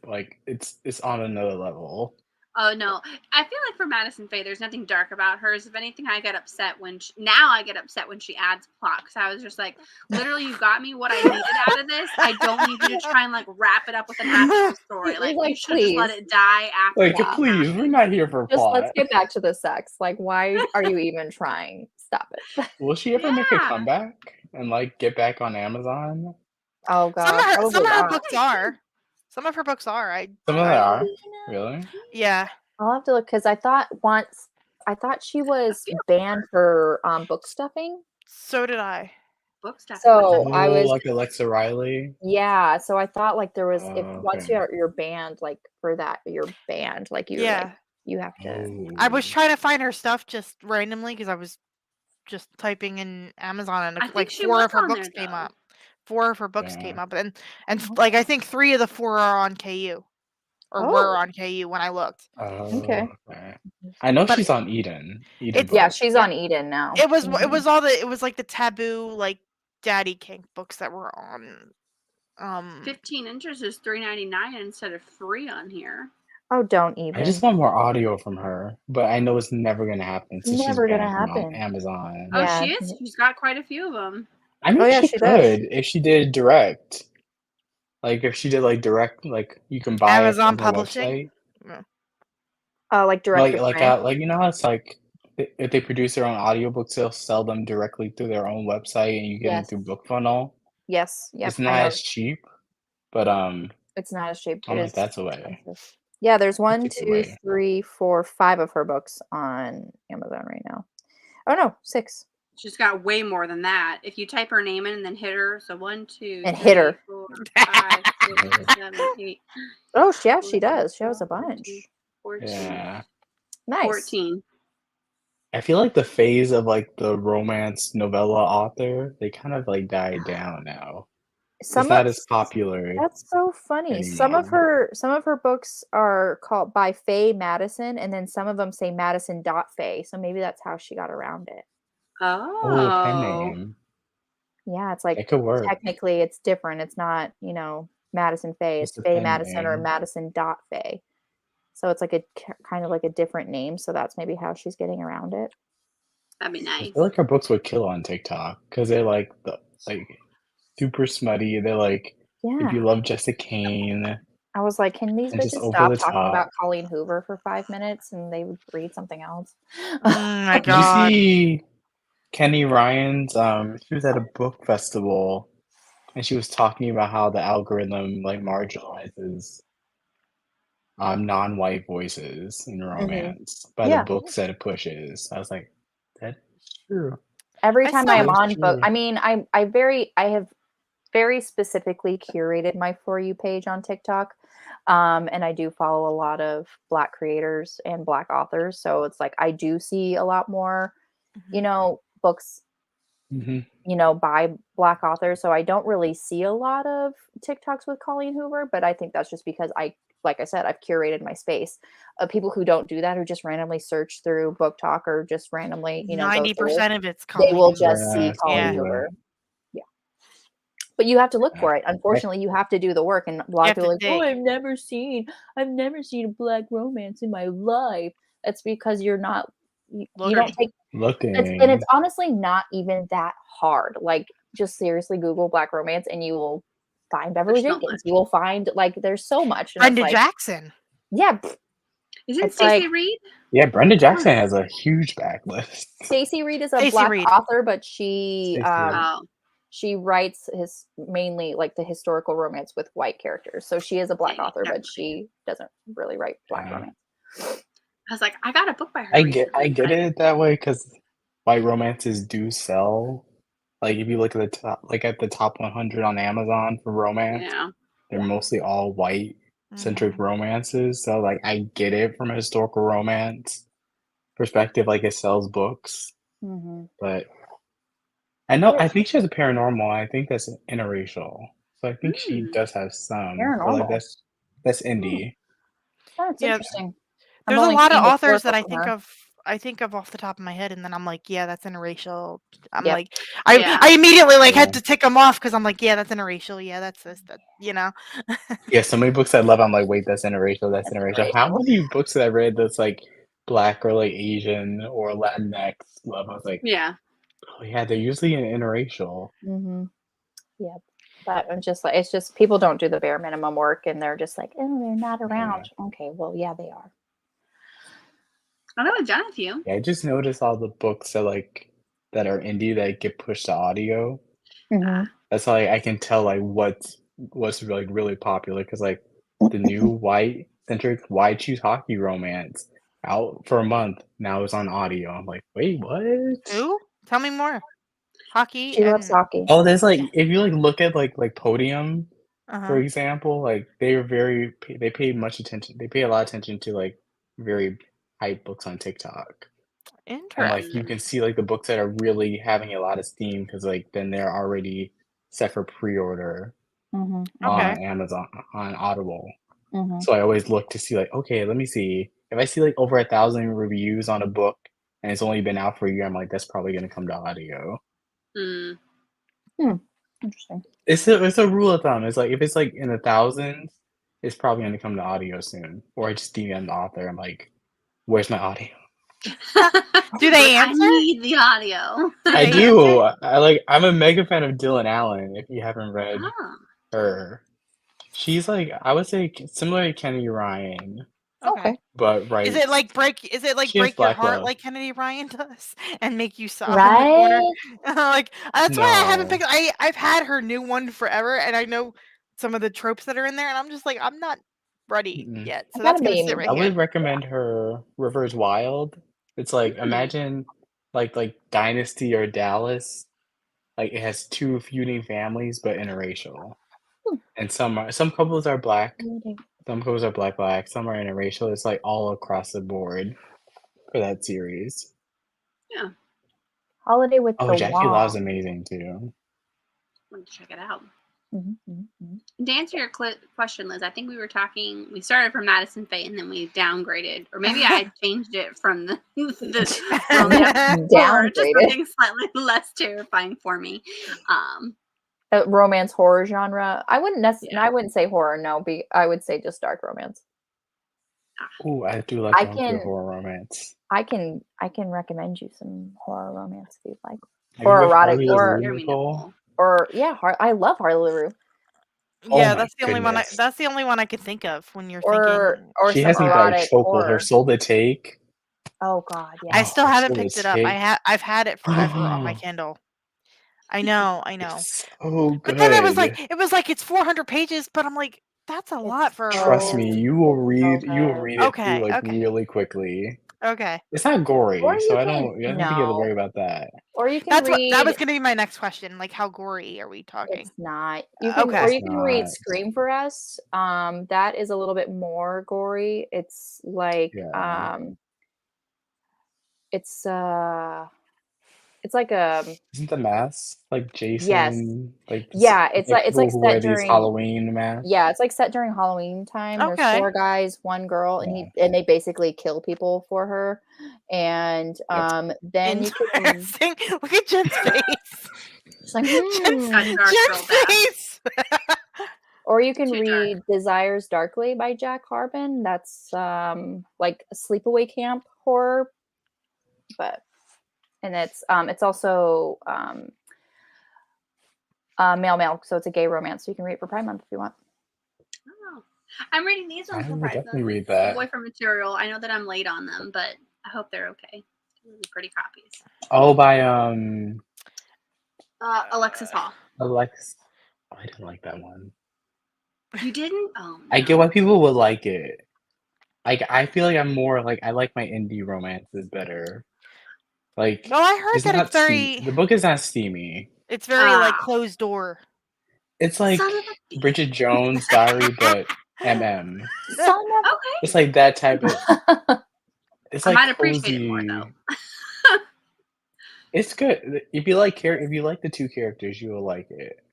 like it's on another level. Oh no, I feel like for Madison Faye, there's nothing dark about hers. If anything, I get upset when I get upset when she adds plot, because I was just like, literally, you got me what I needed out of this. I don't need you to try and like wrap it up with an actual story. Like you should just let it die after. Like please, we're not here for plot. Let's get back to the sex. Like, why are you even trying? Stop it. Will she ever make a comeback and like get back on Amazon? Oh god, some of her books are. Some of her books are. Some of them are. Really? Yeah. I'll have to look because I thought she was banned for book stuffing. So did I. Book stuffing. So I was like Alexa Riley. Yeah, so I thought like there was once you're banned like for that you're banned like you like, you have to. I was trying to find her stuff just randomly because I was just typing in Amazon and like 4 of her books came up. 4 of her books came up and like I think 3 of the 4 are on KU. Or were on KU when I looked. Okay. I know she's on Eden. Yeah, she's on Eden now. It was like the taboo like daddy kink books that were on 15 inches is $3.99 instead of free on here. Oh, don't even. I just want more audio from her, but I know it's never gonna happen. Since Never she's gonna banned from happen. Amazon. Oh, she is. She's got quite a few of them. I mean, she could if she did direct. Like if she did like direct, like you can buy Amazon it from her publishing. website. Oh, like direct. Like you know how it's like if they produce their own audiobooks, they'll sell them directly through their own website, and you get them through BookFunnel. Yes. Yep, it's not as cheap, but it's not as cheap. I'm like, that's a way. Yeah, there's 1, 2, 3, 4, 5 of her books on Amazon right now. Oh no, 6. She's got way more than that. If you type her name in and then hit her, so 1, 2, and 3, hit her. 4, 5, 6, 7, 8. Oh yeah, she does. She has a bunch. 14. Yeah. Nice. 14. I feel like the phase of like the romance novella author, they kind of like died down now. It's not as popular. That's so funny. Anymore. Some of her books are called by Faye Madison, and then some of them say Madison.Faye. So maybe that's how she got around it. Oh, pen name. Yeah, it's like it could work. Technically it's different. It's not, Madison Faye. It's Faye Madison or Madison.Faye. So it's like a kind of like a different name. So that's maybe how she's getting around it. That'd be nice. I feel like her books would kill on TikTok because they're like super smutty. They're like, if you love Jessica Kane. I was like, can these bitches stop talking about Colleen Hoover for 5 minutes and they would read something else? Oh my god. Did you see Kenny Ryan's she was at a book festival and she was talking about how the algorithm like marginalizes non-white voices in romance by the books that it pushes. I was like, that's true. Every time I am on book, I mean, I have very specifically curated my For You page on TikTok. And I do follow a lot of Black creators and Black authors. So it's like, I do see a lot more, you know, books, you know, by Black authors. So I don't really see a lot of TikToks with Colleen Hoover, but I think that's just because like I said, I've curated my space of people who don't do that, who just randomly search through Book Talk or just randomly, you know, 90% of it's Colleen. They will just see Colleen Hoover. Yeah. But you have to look for it. Unfortunately, you have to do the work. And a lot of people are like, oh, I've never seen a Black romance in my life. That's because you're not, you don't take looking. And it's honestly not even that hard. Like, just seriously Google Black romance and you will find Beverly Jenkins. You will find, like, there's so much. Brenda Jackson. Yeah. Isn't Stacey Reed? Yeah, Brenda Jackson has a huge backlist. Stacey Reed is a Black author, but she writes mainly like the historical romance with white characters. So she is a Black author, but she doesn't really write Black romance. I was like, I got a book by her. I get it that way because white romances do sell. Like if you look at the top 100 on Amazon for romance, they're mostly all white centric romances. So like I get it from a historical romance perspective, like it sells books. But I think she has a paranormal. I think that's interracial. So I think she does have some. Paranormal. Like that's indie. That's interesting. There's a lot of authors that I think of off the top of my head, and then I'm like, yeah, that's interracial. I'm like, I immediately had to tick them off because I'm like, yeah, that's interracial. Yeah, that's this, that, you know. Yeah, so many books I love. I'm like, wait, that's interracial. That's interracial. How many books that I read that's like Black or like Asian or Latinx love? I was like, oh yeah, they're usually interracial. Yeah, but I'm just like, it's just people don't do the bare minimum work, and they're just like, oh, they're not around. Okay, well, yeah, they are. I know I've done a few. Yeah, I just noticed all the books that are indie that get pushed to audio. That's how I can tell like what's like really popular because like the new white centric Why Choose Hockey romance out for a month now is on audio. I'm like, wait, what? Ooh, tell me more. Hockey. She loves hockey. Oh, there's like if you like look at like Podium, for example, like they pay much attention. They pay a lot of attention to like very hype books on TikTok. Interesting. And like you can see like the books that are really having a lot of steam because like then they're already set for pre-order on Amazon, on Audible. So I always look to see like, okay, let me see if I see like over 1,000 reviews on a book and it's only been out for a year. I'm like, that's probably gonna come to audio. Interesting. It's a rule of thumb. It's like if it's like in the thousands, it's probably gonna come to audio soon. Or I just DM the author. I'm like, where's my audio? Do they answer? I need the audio. I do. I'm a mega fan of Dylan Allen. If you haven't read her, she's like I would say similar to Kennedy Ryan. Okay. But Is it like break your heart love. like Kennedy Ryan does and make you sob in Right? the corner? Like that's why I haven't picked. I've had her new one forever, and I know some of the tropes that are in there, and I'm just like I'm not ready yet. So that's gonna sit right I here. would recommend her Rivers Wild. It's like imagine like Dynasty or Dallas. Like it has two feuding families but interracial. And some couples are black. Some couples are black. Some are interracial. It's like all across the board for that series. Yeah. Holiday with the Jackie Wong. Law's amazing too. I'm gonna check it out. To answer your question, Liz, I think we started from Madison Faye and then we downgraded, or maybe I changed it from the romance just something slightly less terrifying for me. Romance horror genre. I wouldn't say horror. No, I would say just dark romance. Oh, I do like horror romance. I can recommend you some horror romance if you'd like, or erotic, I love Harley LaRue. Yeah, that's the only one. That's the only one I could think of when you're thinking. Or she some hasn't got a chokehold. Her Soul to Take. Oh God, yeah. I still haven't picked it up. I've had it forever on my Kindle. I know. It's so good. But then it was like it's 400 pages, but I'm like, that's a lot for. Trust me, you will read it through like Okay. really quickly. Okay. It's not gory, so I don't think you have to no. worry about that. Or you can read. That was going to be my next question. Like, how gory are we talking? It's not. You can, Okay. or you can read Scream for Us. That is a little bit more gory. It's like, it's like Isn't the mask like Jason? Yes. Like it's like set during Halloween masks. Yeah, it's like set during Halloween time. Okay. There's 4 guys, 1 girl, and they basically kill people for her. And then you can look at Jen's face. It's like Jen's face. Or you can read Desires Darkly by Jack Harbin. That's like a sleepaway camp horror, and it's also male, so it's a gay romance. So you can read it for Pride Month if you want. Oh, I'm reading these ones for Pride Month. Definitely read that. Boyfriend material. I know that I'm late on them, but I hope they're okay. Really pretty copies. Oh, by Alexis Hall. Alex. Oh, I didn't like that one. You didn't? Oh, no. I get why people would like it. Like, I feel like I'm more like I like my indie romances better. Like, well, I heard that it's very. The book is not steamy. It's very like closed door. It's like Bridget Jones' Diary, but MM. Okay. It's like that type of. It's like I might appreciate it more though. It's good. If you like the 2 characters, you will like it.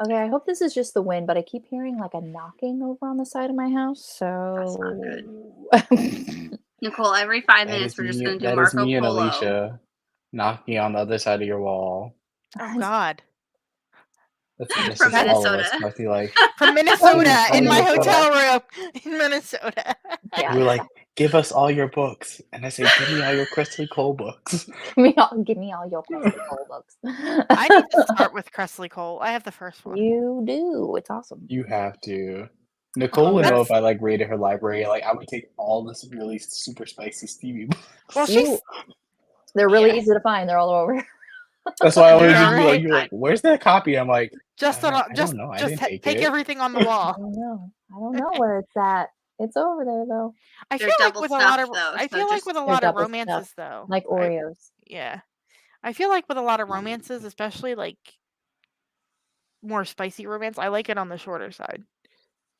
Okay, I hope this is just the wind, but I keep hearing like a knocking over on the side of my house. So that's not good. Nicole, every 5 minutes we're just going to do Marco Polo. That is me and Alicia knocking on the other side of your wall. Oh God. That's from Minnesota. From Minnesota in my hotel room in Minnesota. Yeah. We're like, give us all your books, and I say, give me all your Cressley Cole books. Give me all your Cressley Cole books. I need to start with Cressley Cole. I have the first one. You do. It's awesome. You have to. Nicole would know if I like raided her library. Like I would take all this really super spicy Stevie books. Well, they're really easy to find. They're all over. That's why I always be like, you're like, where's that copy? I'm like, just take everything on the wall. I don't know where it's at. It's over there though. I feel like with a lot of romances though, like Oreos. Yeah, I feel like with a lot of romances, especially like more spicy romance, I like it on the shorter side.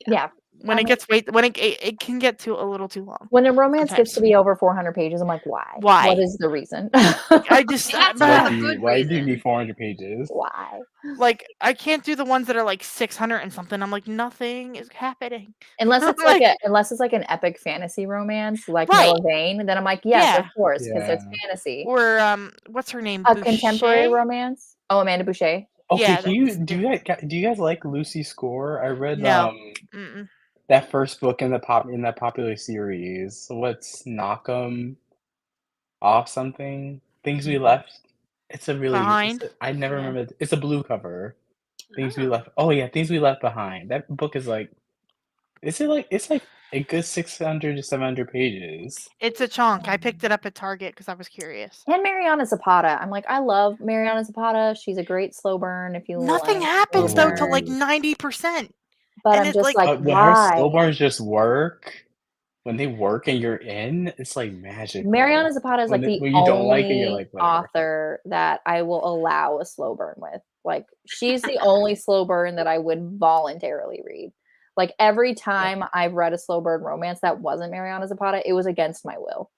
Yeah. When it can get to a little too long. When a romance gets to be over 400 pages, I'm like, why? Why? What is the reason? I just why do you need 400 pages? Why? Like I can't do the ones that are like 600 and something. I'm like, nothing is happening. Unless it's like an epic fantasy romance, like Noah Vane, then I'm like, yes, of course, because it's fantasy. Or what's her name? A contemporary romance. Oh, Amanda Boucher. Okay, do you guys like Lucy Score? I read that first book in that popular series. What's Knock 'em Off something? Things We Left. It's a really I never remember. It's a blue cover. Things We Left. Oh yeah, Things We Left Behind. That book is like it's like a good 600 to 700 pages. It's a chunk. I picked it up at Target because I was curious. And Mariana Zapata. I'm like, I love Mariana Zapata. She's a great slow burn. If you nothing happens though till like 90%. But I'm just like, when her slow burns just work, when they work and you're in, it's like magic. Mariana Zapata is like the only author that I will allow a slow burn with. Like, she's the only slow burn that I would voluntarily read. Like, every time I've read a slow burn romance that wasn't Mariana Zapata, it was against my will.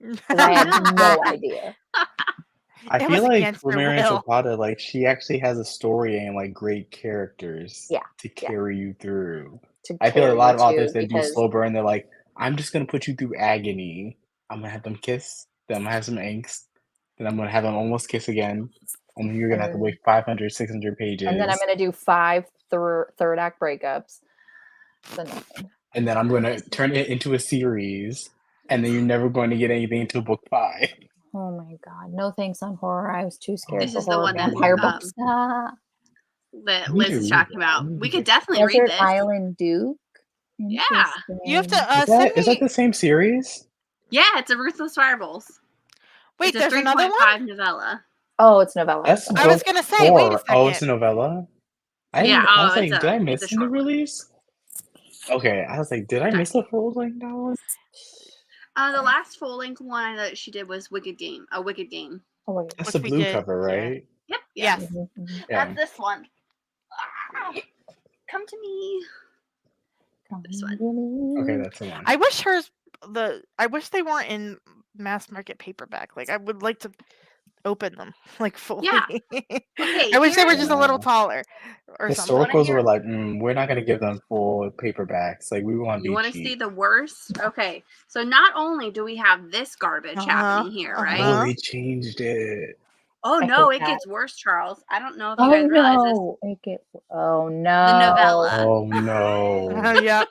Because I had no idea. I feel like for Mariana Zapata, like, she actually has a story and like great characters to carry you through. I feel like a lot of authors that do slow burn, they're like, I'm just gonna put you through agony. I'm gonna have them kiss, then I'm gonna have some angst, then I'm gonna have them almost kiss again, and then you're gonna have to wait 500, 600 pages. And then I'm gonna do 5 third act breakups. And then I'm gonna turn it into a series, and then you're never going to get anything until book 5. Oh my god! No thanks on horror. I was too scared. This is the one vampire books that Liz is talking about. We could definitely read this. Island Duke. Yeah, you have to. Is that the same series? Yeah, it's a Ruthless Rivals. Wait, there's another one. 3.5 novella. Oh, it's novella. That's I was gonna say, wait a Oh, it's a second. novella? Yeah, I was it's like, did I a miss the short one. release? Okay, I was like, did I miss a full-length novel? The last full-length one that she did was Wicked Game. A Wicked Game. Oh, wait. That's Which the we blue did, cover, yeah. right? Yep. Yes. Yeah. That's this one. Come to me. This one. Okay, that's the one. I wish they weren't in mass market paperback. Like I would like to open them like fully. Yeah. Okay, I wish they were here's- just a little taller or something. Historicals were like, we're not gonna give them full paperbacks. Like we want to be You want to cheap. see the worst? Okay, so not only do we have this garbage happening here, right? Oh, they changed it. Oh I no, hate it that. gets worse, Charles. I don't know if you guys realize this. Oh no. The novella. Oh no. Yep.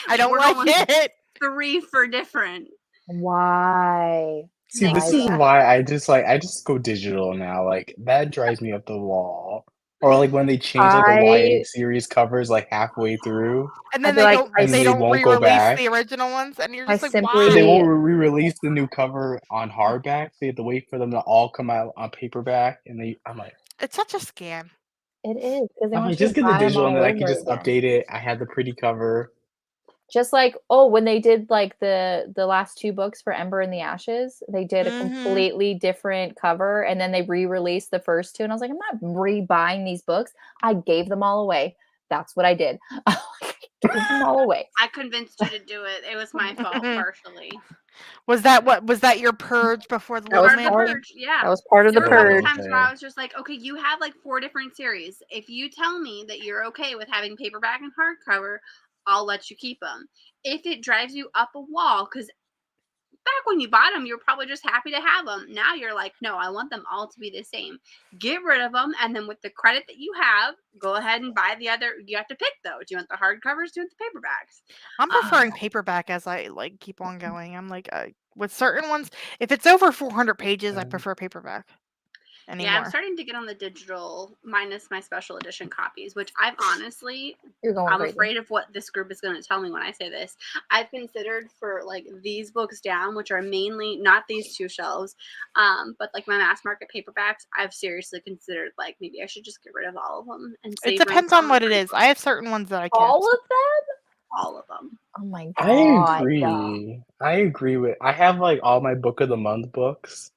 I don't We're like going it. 3 for different. Why? See, Next this is week. why I just go digital now. Like that drives me up the wall. Or like when they change like the YA series covers like halfway through, And then I feel they like don't they don't won't go re-release back. the original ones, and you're I just like, simply- But they why? won't re-release the new cover on hardback. So you have to wait for them to all come out on paperback. And I'm like, It's such a scam. It is because they I'm want like, you just to get the buy them digital and all then I can over just again. update it. I had the pretty cover. Just like when they did like the last 2 books for Ember and the Ashes, they did a completely different cover, and then they re-released the first 2, and I was like, I'm not re-buying these books. I gave them all away. That's what I did. I gave them all away. I convinced you to do it. It was my fault, partially. Was that your purge before the That little was man? part- purge, yeah. That was part of the There were a couple purge. times where I was just like, okay, you have like 4 different series. If you tell me that you're okay with having paperback and hardcover, I'll let you keep them. If it drives you up a wall, because back when you bought them, you were probably just happy to have them. Now you're like, no, I want them all to be the same. Get rid of them, and then with the credit that you have, go ahead and buy the other. You have to pick though. Do you want the hardcovers? Do you want the paperbacks? I'm preferring paperback as I like keep on going. I'm like with certain ones, if it's over 400 pages, I prefer paperback. Anymore. Yeah, I'm starting to get on the digital minus my special edition copies, which I've honestly, I'm crazy. afraid of what this group is going to tell me when I say this. I've considered for like these books down, which are mainly not these 2 shelves, but like my mass market paperbacks, I've seriously considered like maybe I should just get rid of all of them and save. It depends on what it is. I have certain ones that I kept. All of them? All of them. Oh my god. I agree with. I have like all my book of the month books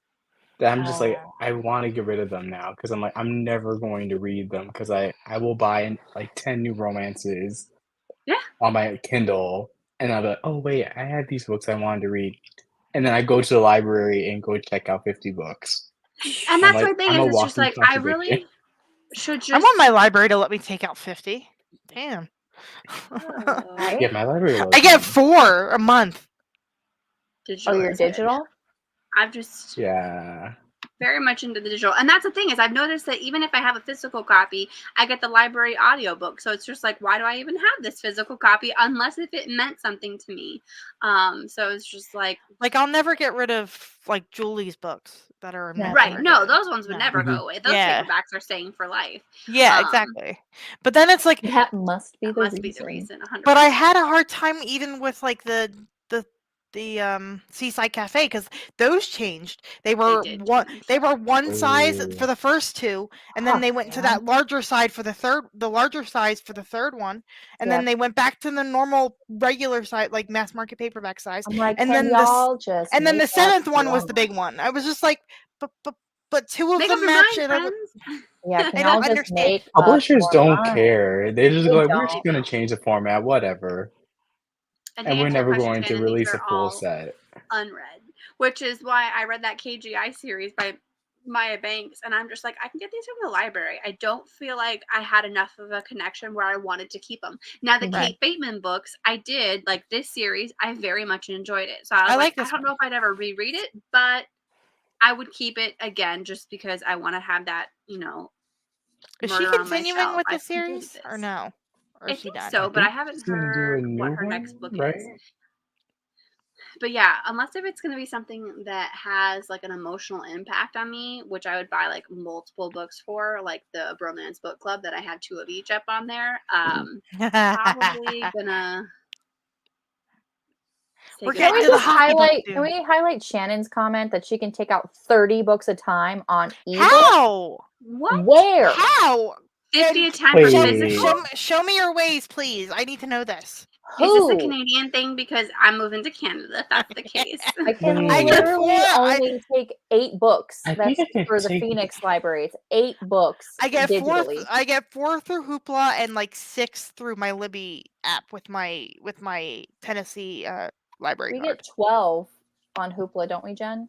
that I'm just like, I want to get rid of them now because I'm like, I'm never going to read them because I will buy like 10 new romances on my Kindle, and I'll be like, oh wait, I had these books I wanted to read, and then I go to the library and go check out 50 books. And that's my thing is, it's just like I really should just. I want my library to let me take out 50. Damn. Yeah, my library. I get 4 a month. Digital. Oh, you're digital? I've just very much into the digital, and that's the thing is I've noticed that even if I have a physical copy, I get the library audiobook, so it's just like, why do I even have this physical copy unless if it meant something to me? So it's just like I'll never get rid of like Julie's books that are right. No, those ones would never go away. Those paperbacks are staying for life. Yeah, exactly. But then it's like that must be the reason. 100%. But I had a hard time even with like the Seaside Cafe because those changed. They were one size for the first 2, and then they went to that larger size for the third one, and then they went back to the normal regular size, like mass market paperback size. I'm like, and then the 7th one was the big one. I was just like, but 2 of them match. Yeah, I don't understand. Publishers don't care. They just go like, we're just gonna change the format, whatever. And we're never going to release a full set. Unread, which is why I read that KGI series by Maya Banks, and I'm just like, I can get these from the library. I don't feel like I had enough of a connection where I wanted to keep them. Now, the Kate Bateman books, I did, like this series, I very much enjoyed it. So I was I don't know if I'd ever reread it, but I would keep it again just because I want to have that, Is she continuing with the series or no? Or I think so, but I haven't heard what her next book is. But yeah, unless if it's going to be something that has like an emotional impact on me, which I would buy like multiple books for, like the Bromance book club that I have 2 of each up on there. Probably gonna We're getting to the hockey books, Can we highlight Shannon's comment that she can take out 30 books a time on ebook? How? What? Where? How? 50 a time for physical? Show me your ways, please. I need to know this. Is this a Canadian thing? Because I'm moving to Canada if that's the case. I can literally only take 8 books. That's for the Phoenix library. It's 8 books. I get digitally. 4 through Hoopla and like 6 through my Libby app with my Tennessee library we card. Get 12 on Hoopla, don't we, Jen?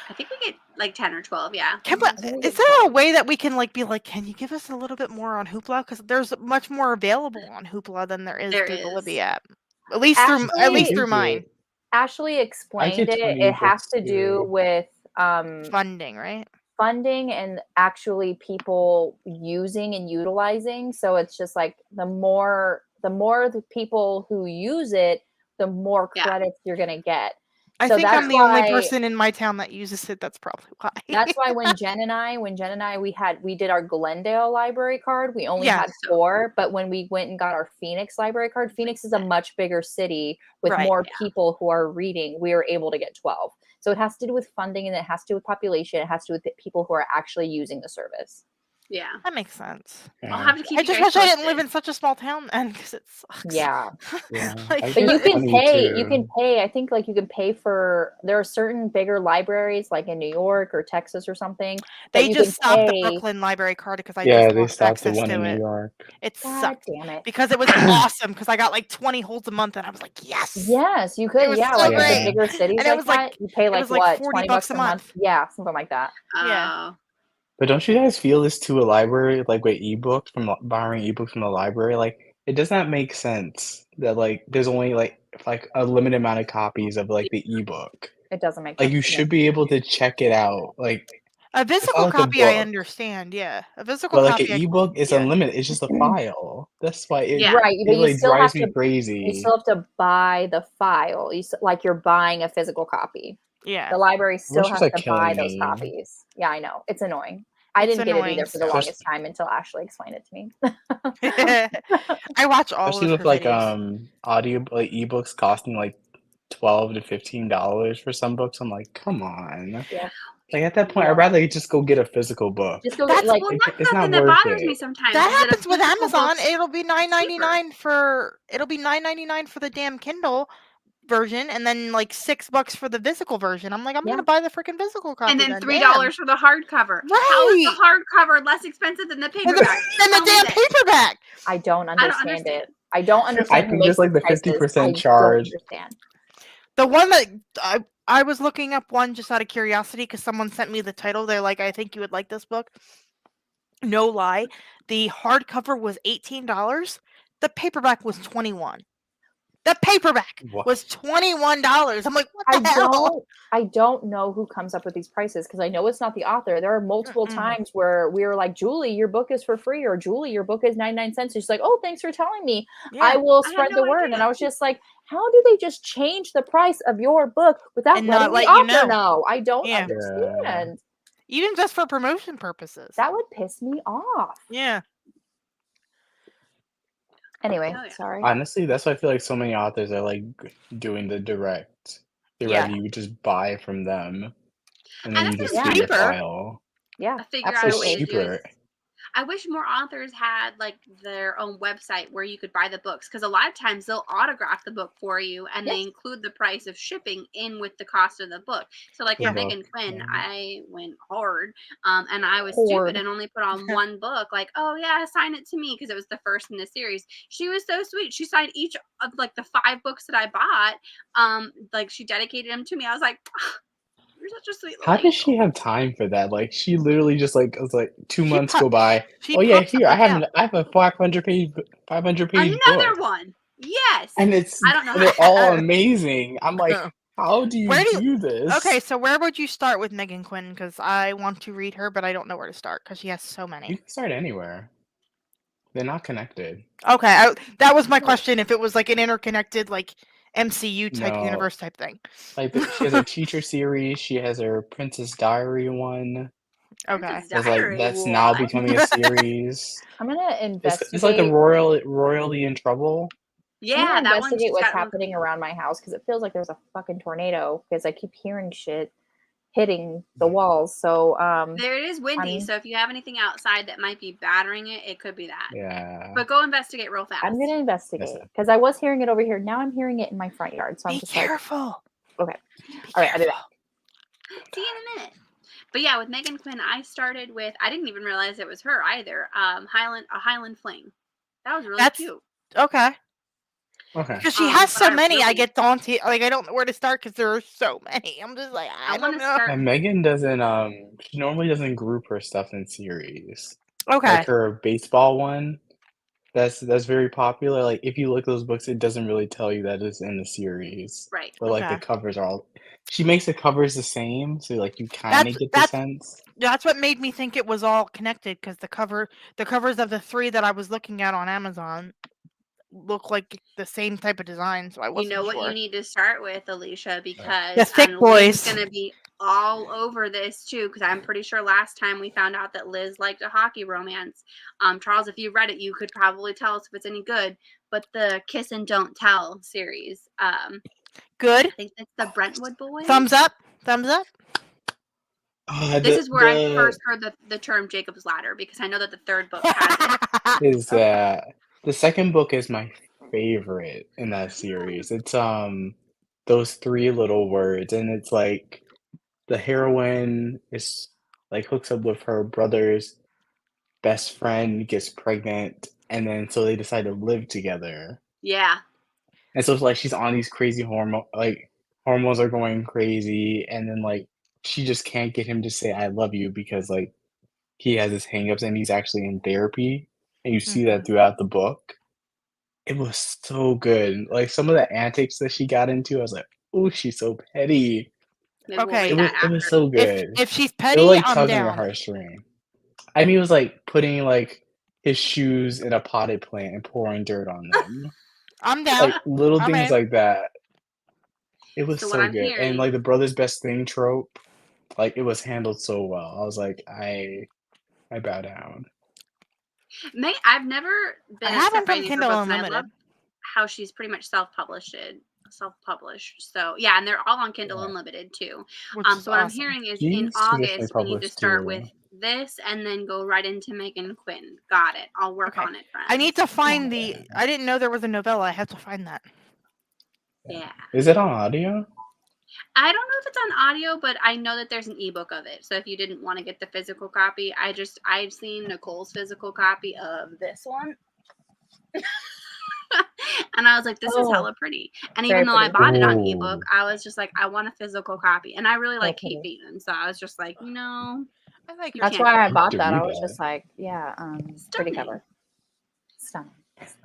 I think we get like 10 or 12, yeah. Is there a way that we can like be like, can you give us a little bit more on Hoopla? Because there's much more available on Hoopla than there is through the Libby app. At least through mine. Ashley explained it. It has to do with funding, right? Funding and actually people using and utilizing. So it's just like the more the people who use it, the more credits you're gonna get. I think I'm the only person in my town that uses it. That's probably why. That's why when Jen and I we did our Glendale library card, we only had 4, but when we went and got our Phoenix library card, Phoenix is a much bigger city with more people who are reading. We were able to get 12. So it has to do with funding and it has to do with population. It has to do with people who are actually using the service. Yeah, that makes sense. I'll have to keep. I just wish I didn't live in such a small town, and because it sucks. Yeah, like, but you can pay. You can pay. I think like you can pay for. There are certain bigger libraries, like in New York or Texas or something. They just stopped the Brooklyn library card because I just lost access to it. New York. It sucked. Damn it! Because it was awesome. Because I got like 20 holds a month, and I was like, yes. Yes, you could. It was yeah, so like great. the bigger cities and it was like you pay like what, 40 bucks a month. Yeah, something like that. Yeah. But don't you guys feel this to a library, like with ebooks borrowing ebooks from the library? Like, it does not make sense that like there's only like a limited amount of copies of like the ebook. It doesn't make sense. Like you should be able to check it out. Like a physical copy, I understand. Yeah, a physical copy. But like an ebook is unlimited. It's just a file. That's why it it drives me crazy. You still have to buy the file. Like you're buying a physical copy. Yeah. The librry still has to buy those copies. Yeah, I know. It's annoying. I didn't get it either for the longest time until Ashley explained it to me. I watch all especially with like audio like ebooks costing like $12 to $15 for some books. I'm like, come on. Yeah. Like at that point, I'd rather just go get a physical book. Just go get that's something that bothers me sometimes. That happens with Amazon. It'll be $9.99 for the damn Kindle version, and then like $6 for the physical version. I'm like, I'm gonna buy the freaking physical copy. And then $3 for the hardcover. Right. How is the hardcover less expensive than the paperback? Than the damn paperback. I don't understand it. I don't understand. I think there's like the 50% charge. The one that I was looking up one just out of curiosity because someone sent me the title. They're like, I think you would like this book. No lie, the hardcover was $18. The paperback was $21. The paperback was $21. I'm like, what the hell? I don't know who comes up with these prices because I know it's not the author. There are multiple times where we were like, Julie, your book is for free, or Julie, your book is 99 cents. She's like, oh, thanks for telling me. Yeah, I will spread the word. And I was just like, how do they just change the price of your book without letting the author know? I don't understand. Even just for promotion purposes. That would piss me off. Yeah. Anyway, sorry. Honestly, that's why I feel like so many authors are like doing the direct. They'd rather you just buy from them, and then you just get your file. Yeah, absolutely cheaper. I wish more authors had like their own website where you could buy the books, because a lot of times they'll autograph the book for you and they include the price of shipping in with the cost of the book. So like for Megan Quinn, I went hard and I was stupid and only put on one book, like, oh yeah, sign it to me, because it was the first in the series. She was so sweet. She signed each of like the 5 books that I bought. Like she dedicated them to me. I was like, you're such a sweet. How does she have time for that? Like she literally just like was like 2 months go by. Oh yeah, here I have a 500 page another book. One. Yes. And I don't know. They're all amazing. I'm like, how do you do this? Okay, so where would you start with Megan Quinn? Because I want to read her, but I don't know where to start because she has so many. You can start anywhere. They're not connected. Okay, that was my question. If it was like an interconnected, like MCU type universe type thing. Like she has a teacher series. She has her Princess Diary one. Okay, that's now becoming a series. I'm gonna investigate. It's like the Royally in Trouble. Yeah, I'm gonna that one. investigate what's happening around my house because it feels like there's a fucking tornado because I keep hearing shit hitting the walls. So there it is windy. So if you have anything outside that might be battering it, it could be that. Yeah. But go investigate real fast. I'm gonna investigate because I was hearing it over here. Now I'm hearing it in my front yard. So I'm just careful. Like, okay. All right, I'll be back. See you in a minute. But yeah, with Megan Quinn, I started with, I didn't even realize it was her either. Highland Fling. That was really cute. Okay. Okay. Because she has so many, I get daunted. Like, I don't know where to start because there are so many. I'm just like, I don't know. And Megan doesn't, she normally doesn't group her stuff in series. Okay. Like her baseball one, that's very popular. Like, if you look at those books, it doesn't really tell you that it's in the series. Right. But, like, the covers are all... She makes the covers the same, so, like, you kind of get the sense. That's what made me think it was all connected, because the covers of the 3 that I was looking at on Amazon look like the same type of design, so I wasn't sure. You know what you need to start with, Alicia, because the thick boys going to be all over this too, because I'm pretty sure last time we found out that Liz liked a hockey romance. Charles, if you read it, you could probably tell us if it's any good. But the Kiss and Don't Tell series, good. I think it's the Brentwood Boys. Thumbs up. Thumbs up. This is where I first heard the term Jacob's Ladder, because I know that the 3rd book has it. Is that the 2nd book is my favorite in that series. It's those 3 little words, and it's like the heroine is like hooks up with her brother's best friend, gets pregnant, and then so they decide to live together. Yeah. And so it's like she's on these crazy hormones are going crazy, and then like she just can't get him to say I love you because like he has his hangups and he's actually in therapy, and you see that throughout the book. It was so good. Like some of the antics that she got into, I was like, "Oh, she's so petty." Okay, it was so good. If she's petty, it was, like, I'm tugging down. a heartstring. I mean, it was like putting like his shoes in a potted plant and pouring dirt on them. I'm down. Like little I'm things in. like that. It was So so what I'm good, hearing- and like the brother's best thing trope, like it was handled so well. I was like, I bow down. I've never been upset by any of her Kindle books, and I Unlimited. love how she's pretty much self-published. So yeah, and they're all on Kindle Unlimited too. Which So is what I'm awesome. hearing is She's in traditionally August we need to published, start too. with this and then go right into Megan Quinn. Got it. I'll work on it, friends. I need to find I didn't know there was a novella. I have to find that. Yeah. Is it on audio? I don't know if it's on audio, but I know that there's an ebook of it. So if you didn't want to get the physical copy, I've seen Nicole's physical copy of this one. And I was like, this is hella pretty. And even though I bought it on ebook, I was just like, I want a physical copy. And I really like Kate Beaton. So I was just like, no. I like That's why I bought that. I was just like, yeah, pretty cover. Stunning.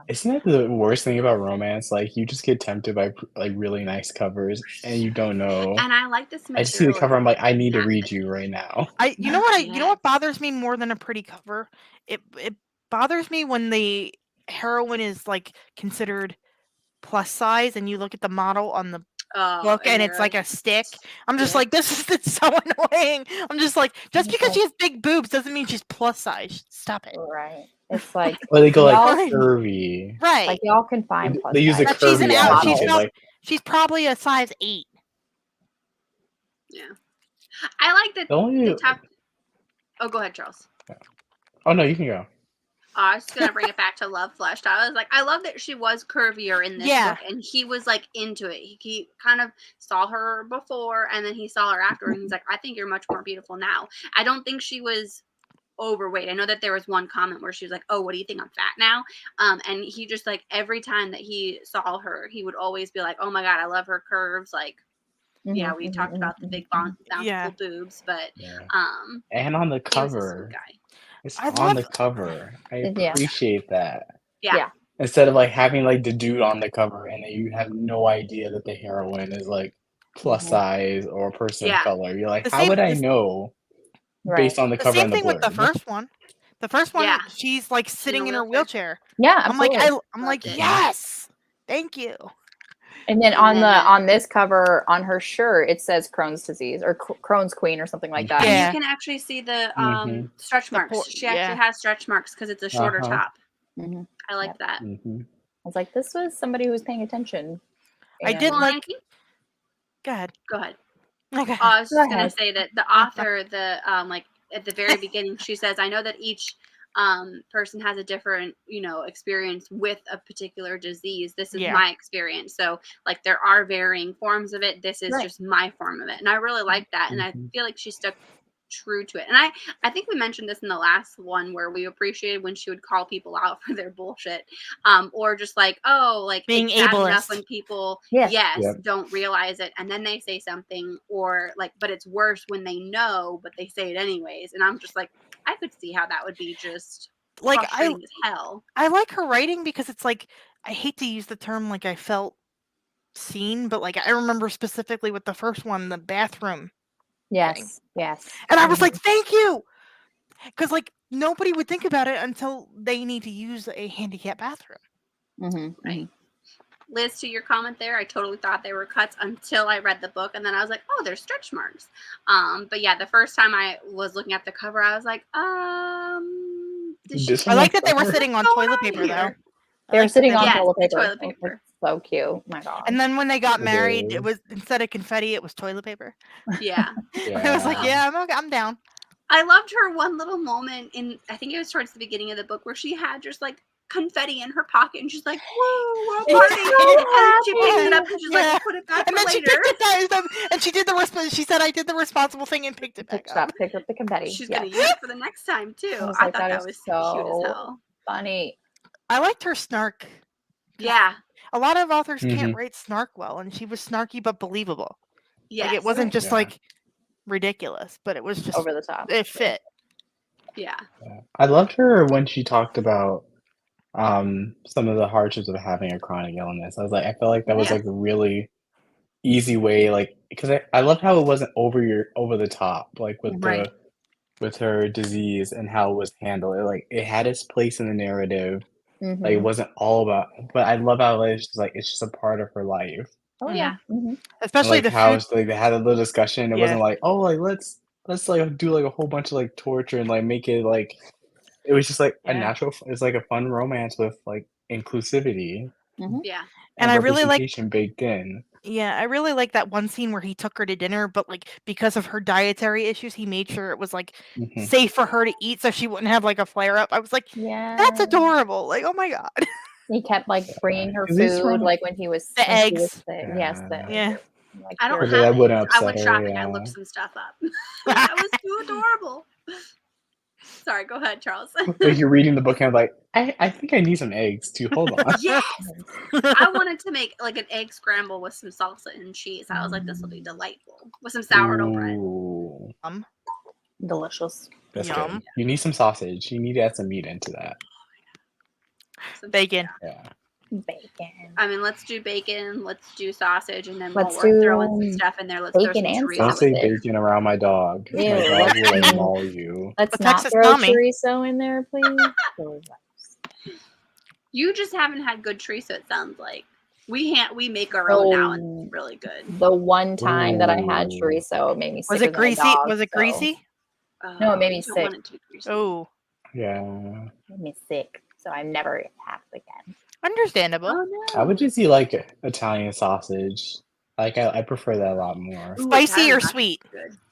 Isn't that the worst thing about romance? Like, you just get tempted by like really nice covers, and you don't know. And I like this. I just see the cover. I'm like, I need to read you right now. You know what bothers me more than a pretty cover? It bothers me when the heroine is like considered plus size, and you look at the model on the book, and it's like a stick. I'm just like, it's so annoying. I'm just like, just because she has big boobs doesn't mean she's plus size. Stop it. Right. It's like, or they go like curvy. Right. Like y'all can find plus they use a curvy model. She's probably a size 8. Yeah. I like that the top. Oh, go ahead, Charles. Oh no, you can go. I was gonna bring it back to Love Flushed. I was like, I love that she was curvier in this book, and he was like into it. He kind of saw her before, and then he saw her after, and he's like, I think you're much more beautiful now. I don't think she was overweight. I know that there was one comment where she was like, oh, what do you think, I'm fat now? And he just like every time that he saw her, he would always be like, oh my god, I love her curves. Like, yeah, we talked about the big bountiful boobs, but and on the cover, it's on the cover. I appreciate that. Yeah. Instead of like having like the dude on the cover and then you have no idea that the heroine is like plus size or a person of color. You're like, how would I know? Based on the cover and the same thing with the first one. The first one, she's like sitting in her wheelchair. Yeah, absolutely. I'm like, yes, thank you. And then on this cover on her shirt, it says Crohn's disease or Crohn's Queen or something like that. And you can actually see the stretch marks. She actually has stretch marks because it's a shorter top. I like that. was like, this was somebody who was paying attention. I did Well, like. Go ahead. Go ahead. Okay. I was just Go gonna ahead. say that the author, like at the very beginning, she says, "I know that each person has a different, experience with a particular disease. This is my experience. So, like, there are varying forms of it. This is just my form of it." And I really like that, and I feel like she stuck true to it. And I think we mentioned this in the last one where we appreciated when she would call people out for their bullshit, or just like, oh, like being it's bad ableist enough when people don't realize it and then they say something, or like, but it's worse when they know but they say it anyways. And I'm just like, I could see how that would be just like frustrating as hell. I like her writing because it's like, I hate to use the term like I felt seen, but like I remember specifically with the first one, the bathroom. Yes. And I was like, thank you! Because like nobody would think about it until they need to use a handicap bathroom. Right. Liz, to your comment there, I totally thought they were cuts until I read the book, and then I was like, oh, there's stretch marks. But yeah, the first time I was looking at the cover, I was like, I like that they were sitting on toilet paper though. They were sitting on toilet toilet paper. So cute. Oh my god. And then when they got married, it was, instead of confetti, it was toilet paper. Yeah. I was like, yeah, I'm down. I loved her one little moment in, I think it was towards the beginning of the book, where she had just like confetti in her pocket and she's like, whoa, we're partying. And she picked it up and she's like, put it back and for then later. She picked it up and she did she said, I did the responsible thing and picked it back up. Picked up the confetti. She's going to use it for the next time too. I thought that was so cute as hell. Funny. I liked her snark. Yeah. A lot of authors can't write snark well, and she was snarky but believable. Yeah. Like, it wasn't just like ridiculous, but it was just over the top. It fit. Yeah. I loved her when she talked about some of the hardships of having a chronic illness. I felt like that was like a really easy way, like, because I loved how it wasn't over the top, like with her disease and how it was handled. It had its place in the narrative. Like, it wasn't all about, but I love how it's just a part of her life. Oh yeah. Especially and, how it's, they had a little discussion. It wasn't like, oh, like let's like do like a whole bunch of like torture and like make it like, it was just like a natural, it's like a fun romance with like inclusivity. Yeah. And I really like baked in. Yeah, I really like that one scene where he took her to dinner, but like because of her dietary issues, he made sure it was like safe for her to eat, so she wouldn't have like a flare up. I was like, that's adorable. Like, oh my god. He kept like bringing her food, like when he was the eggs. Yes, like, I don't have eggs. I went shopping. I looked some stuff up. That was too adorable. Sorry, go ahead, Charles. Like, you're reading the book and I'm like, I think I need some eggs too. Hold on. Yes! I wanted to make like an egg scramble with some salsa and cheese. I was like, this will be delightful. With some sourdough bread. Delicious. That's good. You need some sausage. You need to add some meat into that. Bacon. Yeah. Bacon. I mean, let's do bacon, let's do sausage, and then while we're throwing some stuff in there, let's throw some chorizo. Don't say bacon around my dog. Ew, my dog will like maul you. Let's not throw chorizo in there, please. You just haven't had good chorizo, it sounds like. We make our own now, and it's really good. The one time that I had chorizo, it made me sick. Was it greasy? Was it greasy? No, it made me sick. Oh. Yeah. It made me sick. So I never had it again. Understandable. Oh, no. I would just eat like Italian sausage. Like, I prefer that a lot more. Spicy or sweet?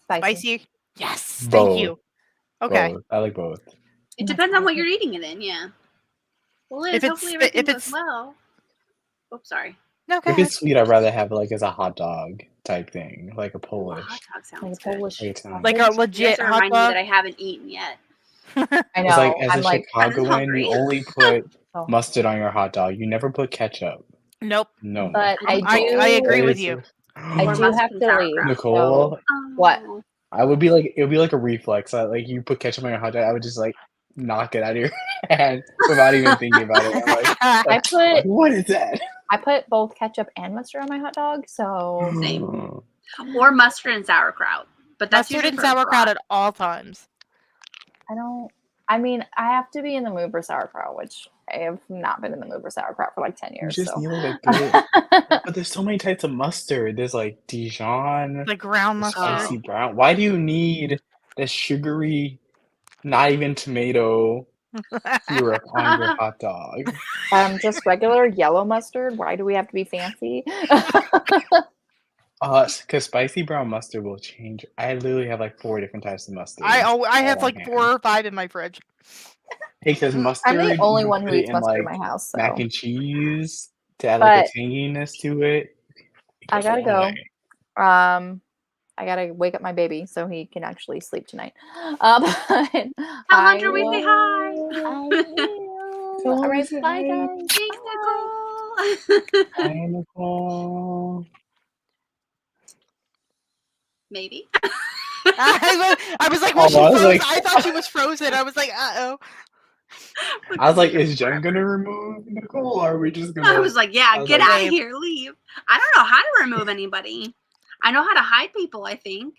Spicy. Yes. Thank you. Okay. Both. I like both. It depends on what you're eating it in, yeah. Well, Liz, hopefully everything goes well. Oops, sorry. No, if it's sweet, I'd rather have it like as a hot dog type thing, like a Polish. Hot dog sounds Polish. Like a legit hot dog. That I haven't eaten yet. I know. It's like, as I'm a like, Chicagoan, you only put mustard on your hot dog. You never put ketchup. Nope. No. But I agree with you. I do have to leave. Nicole. What? It would be like a reflex. Like, you put ketchup on your hot dog, I would just like knock it out of your hand without even thinking about it. I'm like, what is that? I put both ketchup and mustard on my hot dog, so same. Or mustard and sauerkraut. But that's mustard and sauerkraut at all times. I mean, I have to be in the mood for sauerkraut, which I have not been in the mood for sauerkraut for like 10 years. You just need like a good. But there's so many types of mustard. There's like Dijon, the ground mustard, spicy brown. Why do you need the sugary, not even tomato syrup on your hot dog. Just regular yellow mustard. Why do we have to be fancy? Because spicy brown mustard will change. I literally have like 4 different types of mustard. I have like 4 or 5 in my fridge. Because mustard, I'm the only you one who put it eats in mustard like in my house. So. mac and cheese to add like a tanginess to it. I gotta go. I gotta wake up my baby so he can actually sleep tonight. Alejandra, we say hi. All right, bye guys. Thanks, Nicole. Hi, Nicole. Maybe. I was like, was she frozen? I thought she was frozen. I was like, uh-oh. I was like, is Jen gonna remove Nicole, or are we just gonna... I was like, yeah, get out of here, leave. I don't know how to remove anybody. I know how to hide people, I think.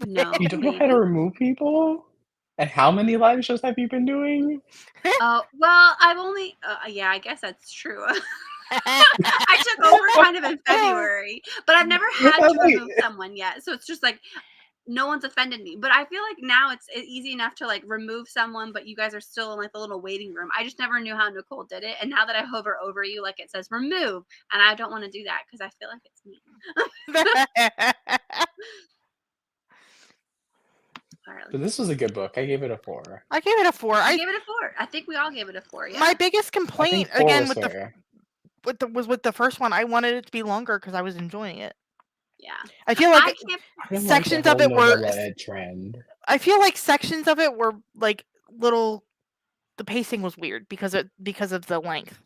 No. You don't know how to remove people? And how many live shows have you been doing? Well, I've only... yeah, I guess that's true. I took over kind of in February, but I've never had to remove someone yet. So it's just like, no one's offended me. But I feel like now it's easy enough to like remove someone, but you guys are still in like the little waiting room. I just never knew how Nicole did it. And now that I hover over you, like it says remove. And I don't want to do that because I feel like it's mean. But this was a good book. I gave it a 4. I gave it a 4. I gave it a 4. I think we all gave it a 4. Yeah. My biggest complaint again with the first one, I wanted it to be longer because I was enjoying it. Yeah. I feel like sections of it were trend. I feel like sections of it were like little. The pacing was weird because of the length.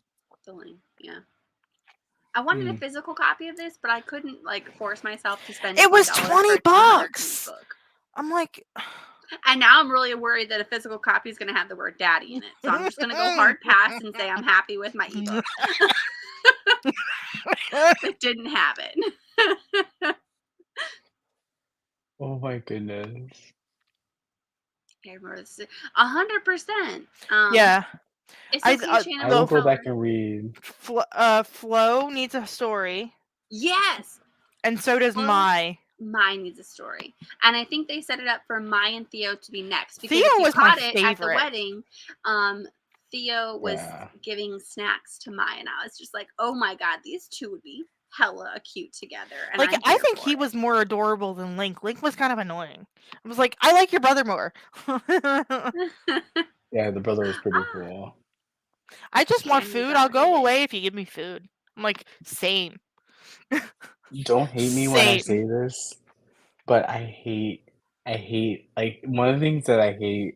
The length, yeah. I wanted a physical copy of this, but I couldn't like force myself to spend. It was $20. I'm like, and now I'm really worried that a physical copy is going to have the word "daddy" in it. So I'm just going to go hard pass and say I'm happy with my ebook. It didn't have it. Oh my goodness. I remember this 100%. Yeah. I will go back and read. Flo needs a story. Yes. And so does Mai. Mai needs a story. And I think they set it up for Mai and Theo to be next. Because Theo was my favorite. At the wedding, Theo was giving snacks to Mai. And I was just like, oh my God, these two would be hella cute together. And like I think he was more adorable than Link. Link was kind of annoying. I was like, I like your brother more. Yeah, the brother was pretty cool. I just want food. I'll go away if you give me food. I'm like, same. Don't hate me when I say this, but I hate like one of the things that I hate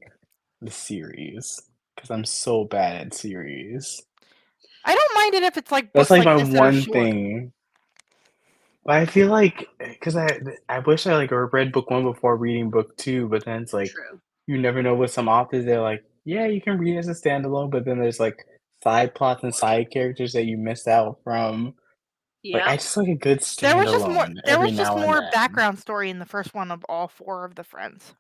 the series because I'm so bad at series. I don't mind it if it's like that's like my one thing. But I feel like because I wish I like read book 1 before reading book 2, but then it's like you never know with some authors they're like, yeah, you can read it as a standalone, but then there's like side plots and side characters that you missed out from. Yeah, like, I just like a good standalone. There was just more background story in the first one of all 4 of the friends.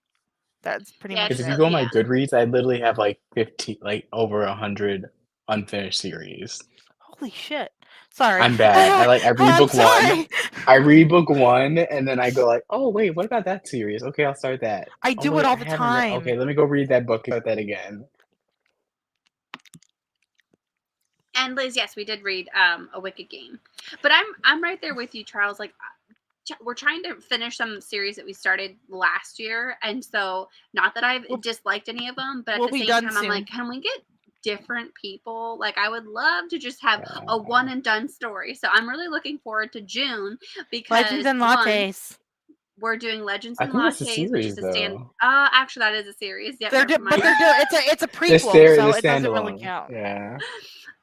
That's pretty much. Because if you go on my Goodreads, I literally have like 15, like over 100 unfinished series. Holy shit! Sorry, I'm bad. I read book 1. I read book 1, and then I go like, oh wait, what about that series? Okay, I'll start that. I do it all the time. Okay, let me go read that book and start that again. And Liz, yes, we did read A Wicked Game, but I'm right there with you, Charles. Like, we're trying to finish some series that we started last year, and so not that I've disliked any of them, but at the same time, I'm like, can we get different people? Like, I would love to just have a one and done story. So I'm really looking forward to June because Legends and Lattes. We're doing Legends and Lattes, which is a stand. Actually, that is a series. Yeah, it's a prequel, so it doesn't really count. Yeah.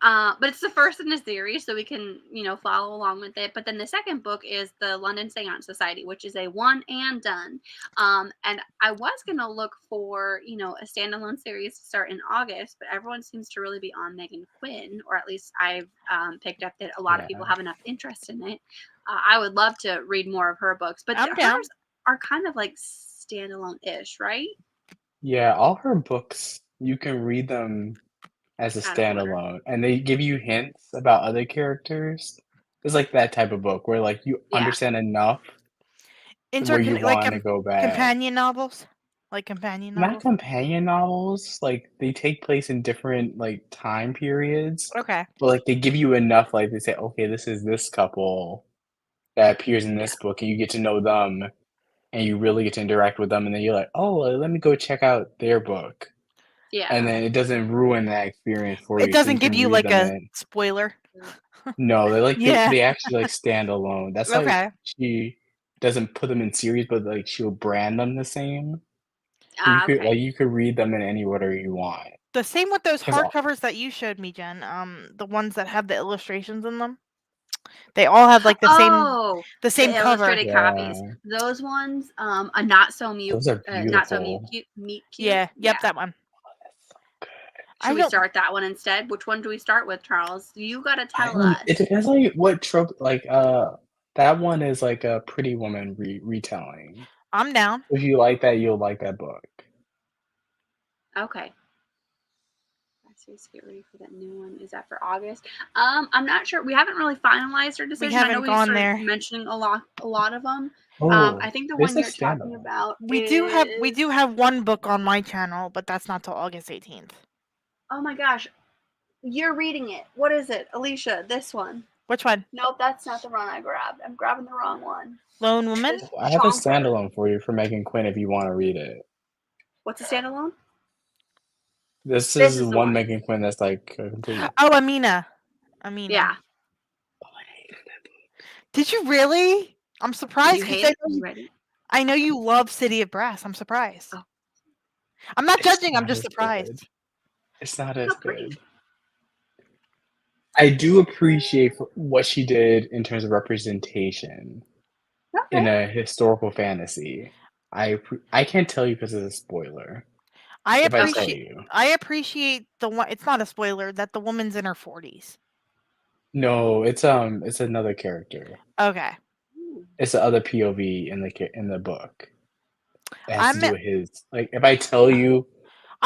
But it's the first in the series, so we can, follow along with it. But then the second book is the London Seance Society, which is a one and done. And I was going to look for, a standalone series to start in August, but everyone seems to really be on Megan Quinn, or at least I've picked up that a lot of people have enough interest in it. I would love to read more of her books, but hers are kind of like standalone-ish, right? Yeah, all her books, you can read them as a standalone, and they give you hints about other characters. It's like that type of book where like you understand enough where you want to go back. Companion novels. Like companion Not novels? companion novels. Like they take place in different like time periods. Okay. But like they give you enough. Like they say, okay, this is this couple that appears in this book, and you get to know them, and you really get to interact with them, and then you're like, oh, let me go check out their book. Yeah. And then it doesn't ruin that experience for It you, so doesn't you give can you read like them a in. spoiler. No, Yeah. they actually like stand alone. That's why Okay. she doesn't put them in series, but like she'll brand them the same. So you could Okay. you could read them in any order you want. The same with those 'Cause hardcovers that you showed me, Jen. The ones that have the illustrations in them. They all have like the same the cover. illustrated copies. Yeah. Those ones, a not so mute, Those are not so mute, beautiful. meet cute. Yeah. Yep. That one. Should we start that one instead? Which one do we start with, Charles? You gotta I tell don't. us. It depends on what trope. Like that one is like a Pretty Woman retelling. I'm down. If you like that, you'll like that book. Okay. Let's get ready for that new one. Is that for August? I'm not sure. We haven't really finalized our decision. I know we started mentioning a lot of them. Oh, I think the one you're talking about we do have one book on my channel, but that's not till August 18th. Oh my gosh. You're reading it. What is it? Alicia, this one. Which one? Nope, that's not the one I grabbed. I'm grabbing the wrong one. Lone Woman? I have a standalone for you for Megan Quinn if you want to read it. What's a standalone? This is one Megan Quinn that's like complete. Oh, Amina. Yeah. Oh, I hated that book. Did you really? I'm surprised. You hate it? I know you love City of Brass. I'm surprised. Oh. I'm not judging. I'm just surprised. Good. It's not as good. I do appreciate what she did in terms of representation in a historical fantasy. I can't tell you because it's a spoiler. I appreciate the one. It's not a spoiler that the woman's in her 40s. No, it's another character. Okay. It's the other POV in the book. It has to do with his. Like, if I tell you,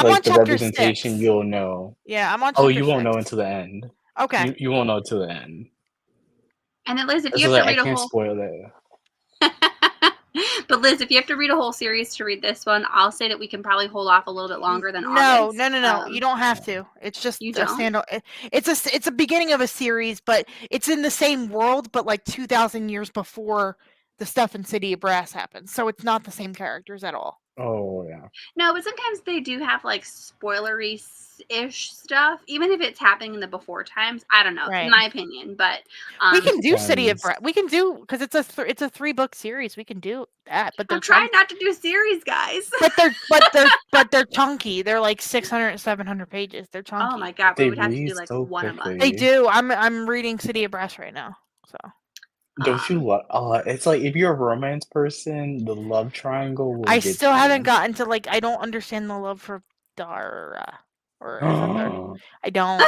like the representation, 6. you'll know. Yeah, I'm on chapter 6. Oh, you won't know until the end. Okay. You won't know until the end. And then Liz, if you have to read I can't spoil it. But Liz, if you have to read a whole series to read this one, I'll say that we can probably hold off a little bit longer than August. No. You don't have to. It's just a standalone. It's a beginning of a series, but it's in the same world, but like 2,000 years before the stuff in City of Brass happens. So it's not the same characters at all. Oh yeah. No, but sometimes they do have like spoilery-ish stuff, even if it's happening in the before times. I don't know, in my opinion, but we can do City of Brass. We can do because it's a 3-book series. We can do that, but I'm trying not to do series, guys. but they're chunky. They're like 600, 700 pages. They're chunky. Oh my god, we would have to do like one a month. They do. I'm reading City of Brass right now, so. Don't you love? It's like if you're a romance person, the love triangle will. I still haven't gotten to like. I don't understand the love for Dara, or I don't.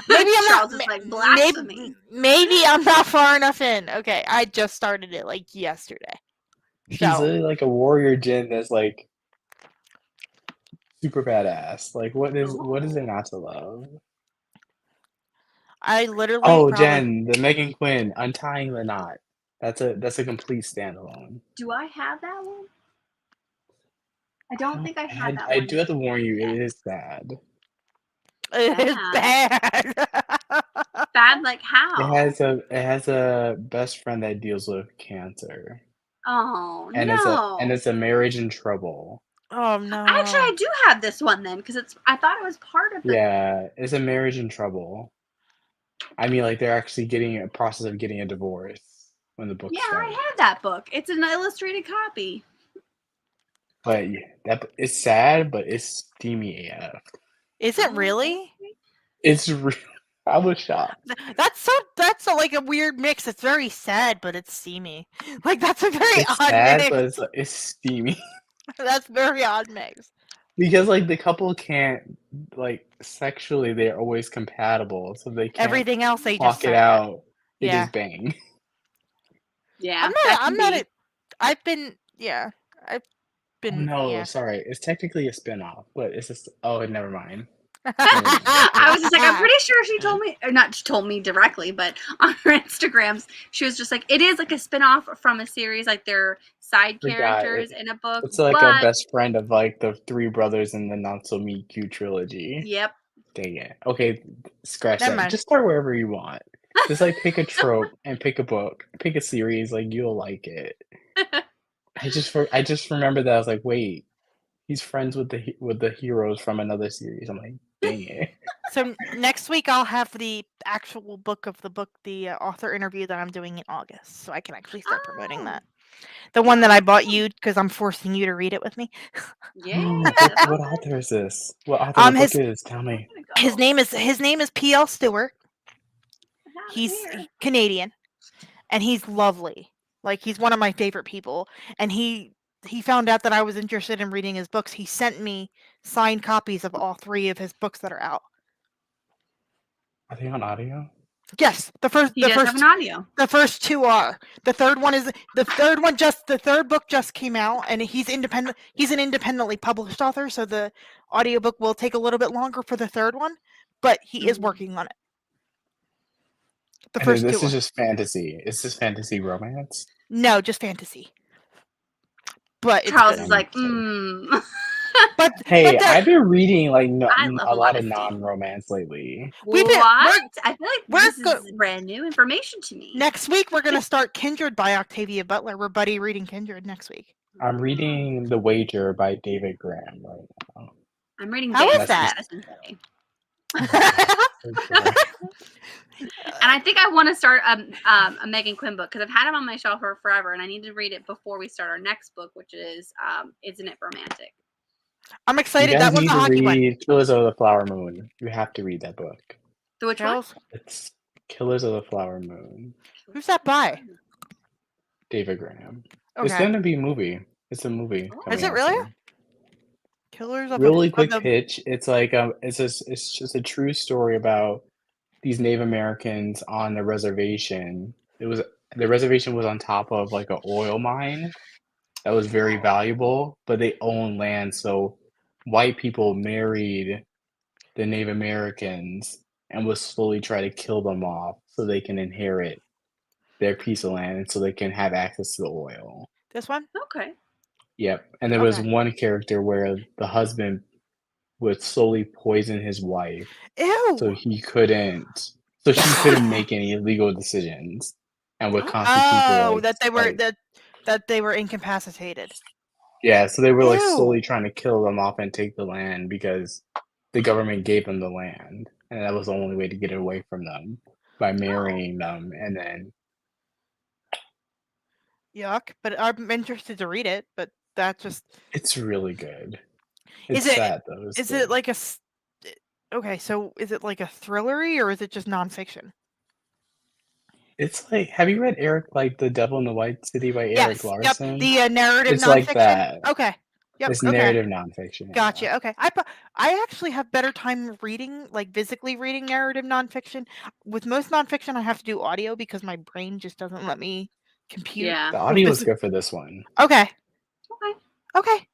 Maybe I'm Charles not. Is like blasphemy. Maybe I'm not far enough in. Okay, I just started it like yesterday. She's literally like a warrior djinn that's like super badass. Like what is there not to love? I literally. Oh, Jen, the Megan Quinn Untying the Knot. That's a complete standalone. Do I have that one? I don't think I had that one. I do have to warn you, it is bad. It is bad. Bad like how? It has a best friend that deals with cancer. Oh and it's a marriage in trouble. Oh no! Actually, I do have this one then because I thought it was part of the. Yeah, it's a marriage in trouble. I mean, like they're actually getting a process of getting a divorce when the book starts. I have that book. It's an illustrated copy. But it's sad, but it's steamy AF. Is it really? It's real. I was shocked. That's like a weird mix. It's very sad, but it's steamy. Like that's a very odd sad, mix. But it's steamy. That's very odd mix. Because like the couple can't like sexually, they're always compatible, so they can't. Everything else they talk just it out. They just bang. Yeah, I'm not. I've been. Oh, no, sorry. It's technically a spinoff, but it's just. Oh, never mind. I was just like, I'm pretty sure she told me, or not told me directly, but on her Instagrams, she was just like, it is like a spinoff from a series, like they're side characters in a book. It's like a best friend of like the three brothers in the Not So Meet Cute trilogy. Yep. Dang it. Okay, scratch that. Just start wherever you want. Just like pick a trope and pick a book, pick a series, like you'll like it. I just remember that I was like, wait, he's friends with the heroes from another series. I'm like, dang it. So next week I'll have the actual book, the author interview that I'm doing in August, so I can actually start promoting that. The one that I bought you because I'm forcing you to read it with me. Yeah. What author is this? What author the book is? Tell me. His name is P.L. Stewart. He's Canadian, and he's lovely. Like, he's one of my favorite people, and he found out that I was interested in reading his books. He sent me signed copies of all 3 of his books that are out. Are they on audio? Yes, the first have an audio. The first 2 are. The third book just came out, and he's independent. He's an independently published author, so the audiobook will take a little bit longer for the third one, but he is working on it. This is just fantasy. Is this fantasy romance? No, just fantasy. But Charles is like, But hey, I've been reading like a lot of non-romance lately. I feel like this is brand new information to me. Next week we're gonna start Kindred by Octavia Butler. We're buddy reading Kindred next week. I'm reading The Wager by David Graham right now. I'm reading. How is that? And I think I want to start a Megan Quinn book because I've had him on my shelf for forever, and I need to read it before we start our next book, which is Isn't It Bromantic? I'm excited. That one's a hockey one. Killers of the Flower Moon. You have to read that book. The which one? It's Killers of the Flower Moon. Who's that by? David Graham. Okay. It's going to be a movie. It's a movie. Is it really? Killers of really quick pitch. It's like it's just a true story about these Native Americans on the reservation. The reservation was on top of like an oil mine that was very valuable, but they owned land, so white people married the Native Americans and would slowly try to kill them off so they can inherit their piece of land and so they can have access to the oil. This one? Okay. Yep. And there was one character where the husband would slowly poison his wife. Ew. So she couldn't make any legal decisions and would constantly that they were incapacitated. Yeah, so they were like slowly trying to kill them off and take the land because the government gave them the land, and that was the only way to get away from them by marrying them, and then yuck. But I'm interested to read it. But it's really good. It's sad though. Is it like a okay? So is it like a thrillery or is it just nonfiction? It's like, have you read The Devil in the White City by Eric Larson? Yep. The narrative it's nonfiction. Like that. Okay. Yep. It's narrative nonfiction. Gotcha. Yeah. Okay. I actually have better time reading, like physically reading narrative nonfiction. With most nonfiction, I have to do audio because my brain just doesn't let me compute. Yeah. The audio is good for this one. Okay. Okay.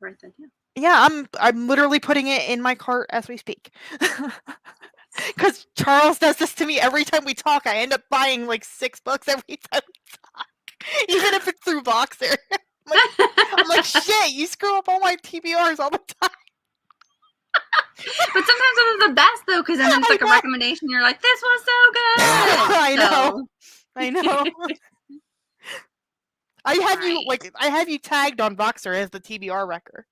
Right then. Yeah, I'm literally putting it in my cart as we speak. Because Charles does this to me every time we talk. I end up buying like 6 books every time we talk, even if it's through Boxer. I'm like, shit, you screw up all my TBRs all the time. But sometimes it was the best though, because then it's like a recommendation. You're like, this was so good. I know. I have you tagged on Boxer as the TBR wrecker.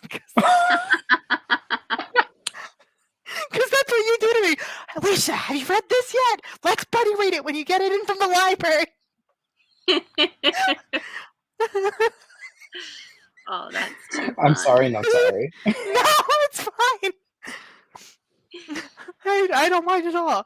Because that's what you do to me. Alicia, have you read this yet? Let's buddy read it when you get it in from the library. Oh, that's too fun. I'm sorry, not sorry. No, it's fine. I don't mind at all.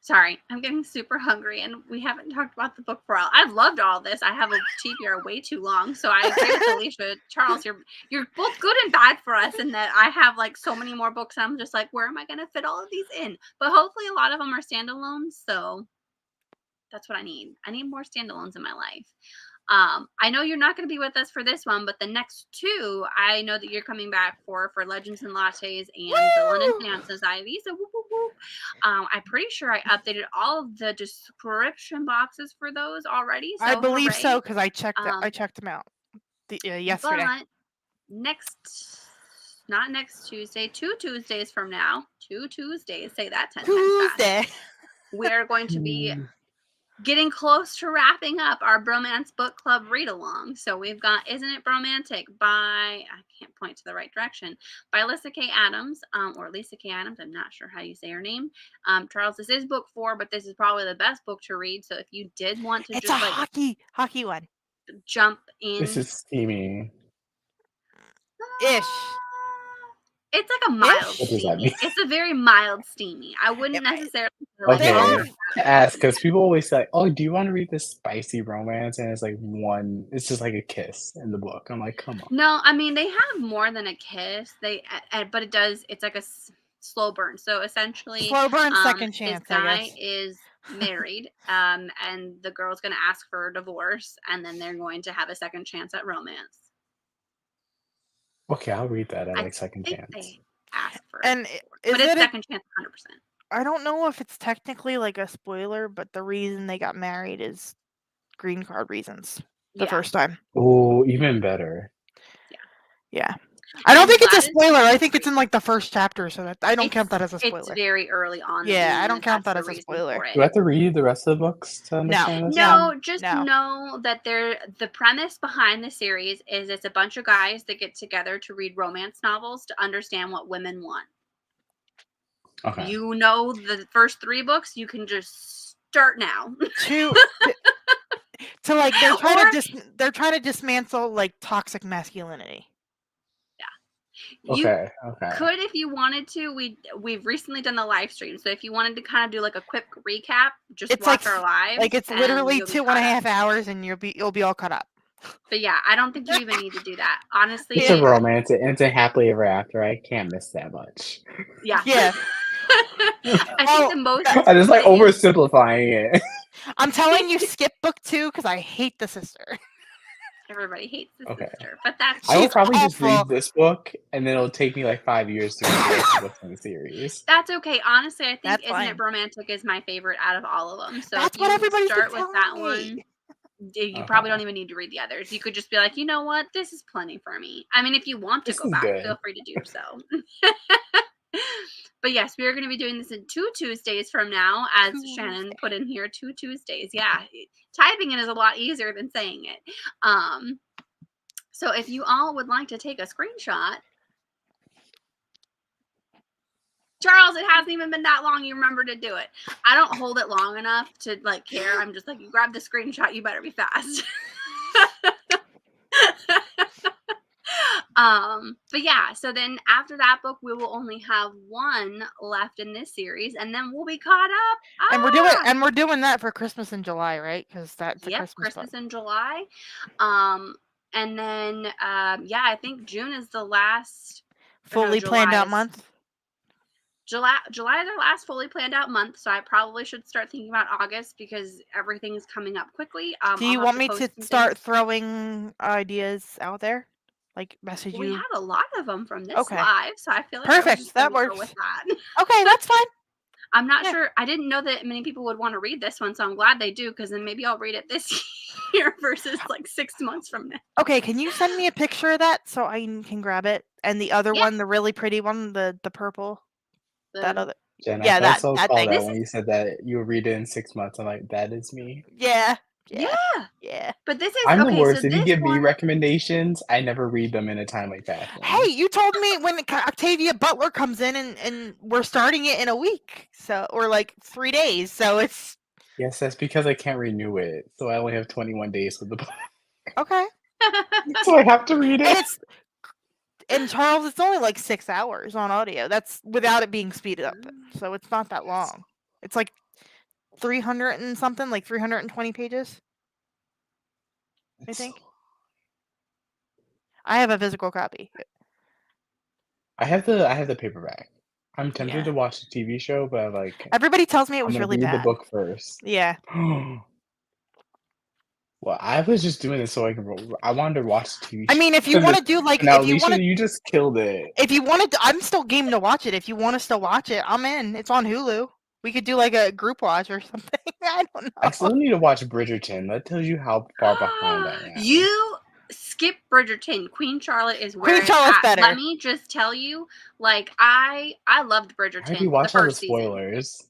Sorry, I'm getting super hungry, and we haven't talked about the book for a while. I've loved all this. I have a TBR way too long, so I agree with Alicia. Charles, you're both good and bad for us, in that I have like so many more books, and I'm just like, where am I going to fit all of these in? But hopefully, a lot of them are standalones, so that's what I need. I need more standalones in my life. I know you're not going to be with us for this one, but the next two, I know that you're coming back for Legends and Lattes and the London Seance Society. So, whoop, whoop, whoop. I'm pretty sure I updated all of the description boxes for those already. So I believe hooray. so because I checked them out yesterday. But not next Tuesday, 2 Tuesdays from now, 2 Tuesdays, say that 10 times fast. We are going to be getting close to wrapping up our Bromance book club read along. So we've got Isn't It Bromantic by, I can't point to the right direction, by Lyssa K. Adams, or Lisa K. Adams. I'm not sure how you say her name. Charles, this is book 4, but this is probably the best book to read. So if you did want to it's just a hockey one. Jump in. This is steamy. Ish. It's like a mild steamy. It's a very mild steamy. I wouldn't necessarily ask because people always say, "Oh, do you want to read this spicy romance?" And it's like it's just like a kiss in the book. I'm like, come on. No, I mean they have more than a kiss. But it's like a slow burn. So essentially, slow burn, second chance. This guy is married, and the girl's going to ask for a divorce, and then they're going to have a second chance at romance. Okay, I'll read that. I like second chance. They ask for and but it's second chance 100%. I don't know if it's technically like a spoiler, but the reason they got married is green card reasons. The first time. Oh, even better. Yeah. I don't think it's a spoiler. I think it's in like the first chapter, so that I don't count that as a spoiler. It's very early on. Yeah, I don't count that as a spoiler. Do I have to read the rest of the books to understand this? No, just know that the premise behind the series is it's a bunch of guys that get together to read romance novels to understand what women want. Okay. You know the first 3 books, you can just start now. To like they're trying to dismantle like toxic masculinity. Okay. Could, if you wanted to, we've recently done the live stream. So if you wanted to kind of do like a quick recap, just watch our live. Like it's literally 2.5 hours, and you'll be all caught up. But yeah, I don't think you even need to do that. Honestly, it's a romance and it's a happily ever after. I can't miss that much. Yeah. I think the most. I just like oversimplifying it. I'm telling you, skip book 2 because I hate the sister. Everybody hates the sister, but that's. I will probably just read this book, and then it'll take me like 5 years to read the rest of the books in the series. That's okay. Honestly, I think Isn't It Bromantic is my favorite out of all of them. So that's if you what everybody's start with that one, you probably don't even need to read the others. You could just be like, you know what, this is plenty for me. I mean, if you want to go back, feel free to do so. But yes, we are going to be doing this in 2 Tuesdays from now, as Shannon put in here, 2 Tuesdays. Yeah, typing it is a lot easier than saying it. So if you all would like to take a screenshot, Charles, it hasn't even been that long. You remember to do it. I don't hold it long enough to like care. I'm just like, you grab the screenshot, you better be fast. But yeah, so then after that book, we will only have 1 left in this series, and then we'll be caught up. And we're doing that for Christmas in July, right? Because that's Christmas in July. And then I think June is the last fully planned out month. July is our last fully planned out month, so I probably should start thinking about August because everything is coming up quickly. Do you want me to start throwing ideas out there? Like message you? We had a lot of them from this live, so I feel like perfect. That works. With that. Okay, that's fine. I'm not sure. I didn't know that many people would want to read this one, so I'm glad they do, because then maybe I'll read it this year versus like 6 months from now. Okay, can you send me a picture of that so I can grab it? And the other one, the really pretty one, the purple. That other. Jen, yeah, that thing. When you said that you would read it in 6 months, I'm like, that is me. Yeah. But this is I'm the worst. So if you give me recommendations, I never read them in a timely fashion. Hey, you told me when Octavia Butler comes in and we're starting it in a week, or like 3 days. So it's yes, that's because I can't renew it, so I only have 21 days with the book. Okay. So I have to read it. And Charles, it's only like 6 hours on audio. That's without it being speeded up, so it's not that long. It's like 300 and something, like 320 pages. I think. I have a physical copy. I have the paperback. I'm tempted to watch the TV show, but like everybody tells me it was really bad. Read the book first. Yeah. Well, I was just doing this so I wanted to watch the TV show. I mean, if you want to do like, now, if you Alicia, want to, you just killed it. If you wanted to, I'm still game to watch it. If you want us to watch it, I'm in. It's on Hulu. We could do like a group watch or something. I don't know. I still need to watch Bridgerton. That tells you how far behind I am. You skip Bridgerton. Queen Charlotte is where Queen Charlotte's better. Let me just tell you, like I loved Bridgerton. Have you watched all the first season. spoilers?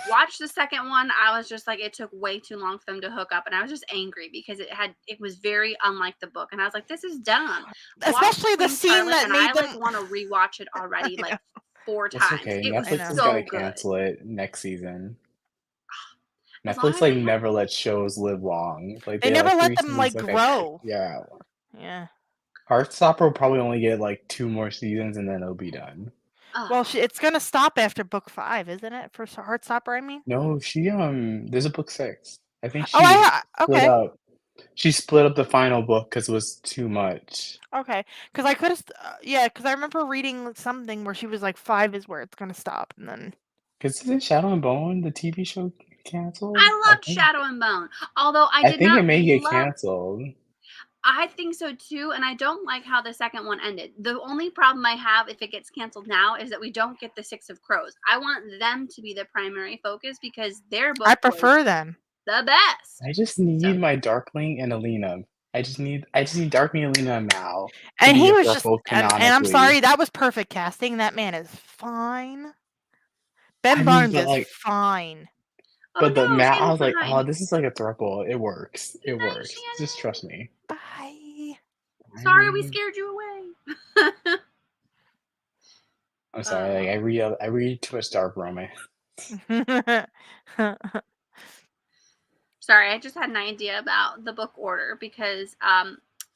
Watched the second one. I was just like, it took way too long for them to hook up, and I was just angry because it was very unlike the book, and I was like, this is dumb. Especially the scene that made them. I want to rewatch it already, like 4 times. Okay. It Netflix was is so gonna good. cancel it next season. As Netflix like never let shows live long. Like they never let them seasons, like grow. Yeah. Yeah. Heartstopper will probably only get like 2 more seasons and then it'll be done. Well, it's gonna stop after book 5, isn't it? For Heartstopper, I mean. No, she there's a book 6. I think she split up. She split up the final book because it was too much. Okay, because I could have, because I remember reading something where she was like 5 is where it's gonna stop, and then. Because isn't Shadow and Bone the TV show canceled? I loved Shadow and Bone, although I think it may get canceled. I think so too, and I don't like how the second one ended. The only problem I have if it gets canceled now is that we don't get the 6 of Crows. I want them to be the primary focus because their book. I prefer them. The best. I just need my Darkling and Alina. I just need Darkling, Alina, and Mal. And he was just, and I'm sorry, that was perfect casting. That man is fine. Ben Barnes is fine. But the Matt, I was like, oh, this is like a throuple. It works. It works. Just trust me. Bye. Sorry, we scared you away. I'm sorry. Like I read too much dark romance. Sorry, I just had an idea about the book order because,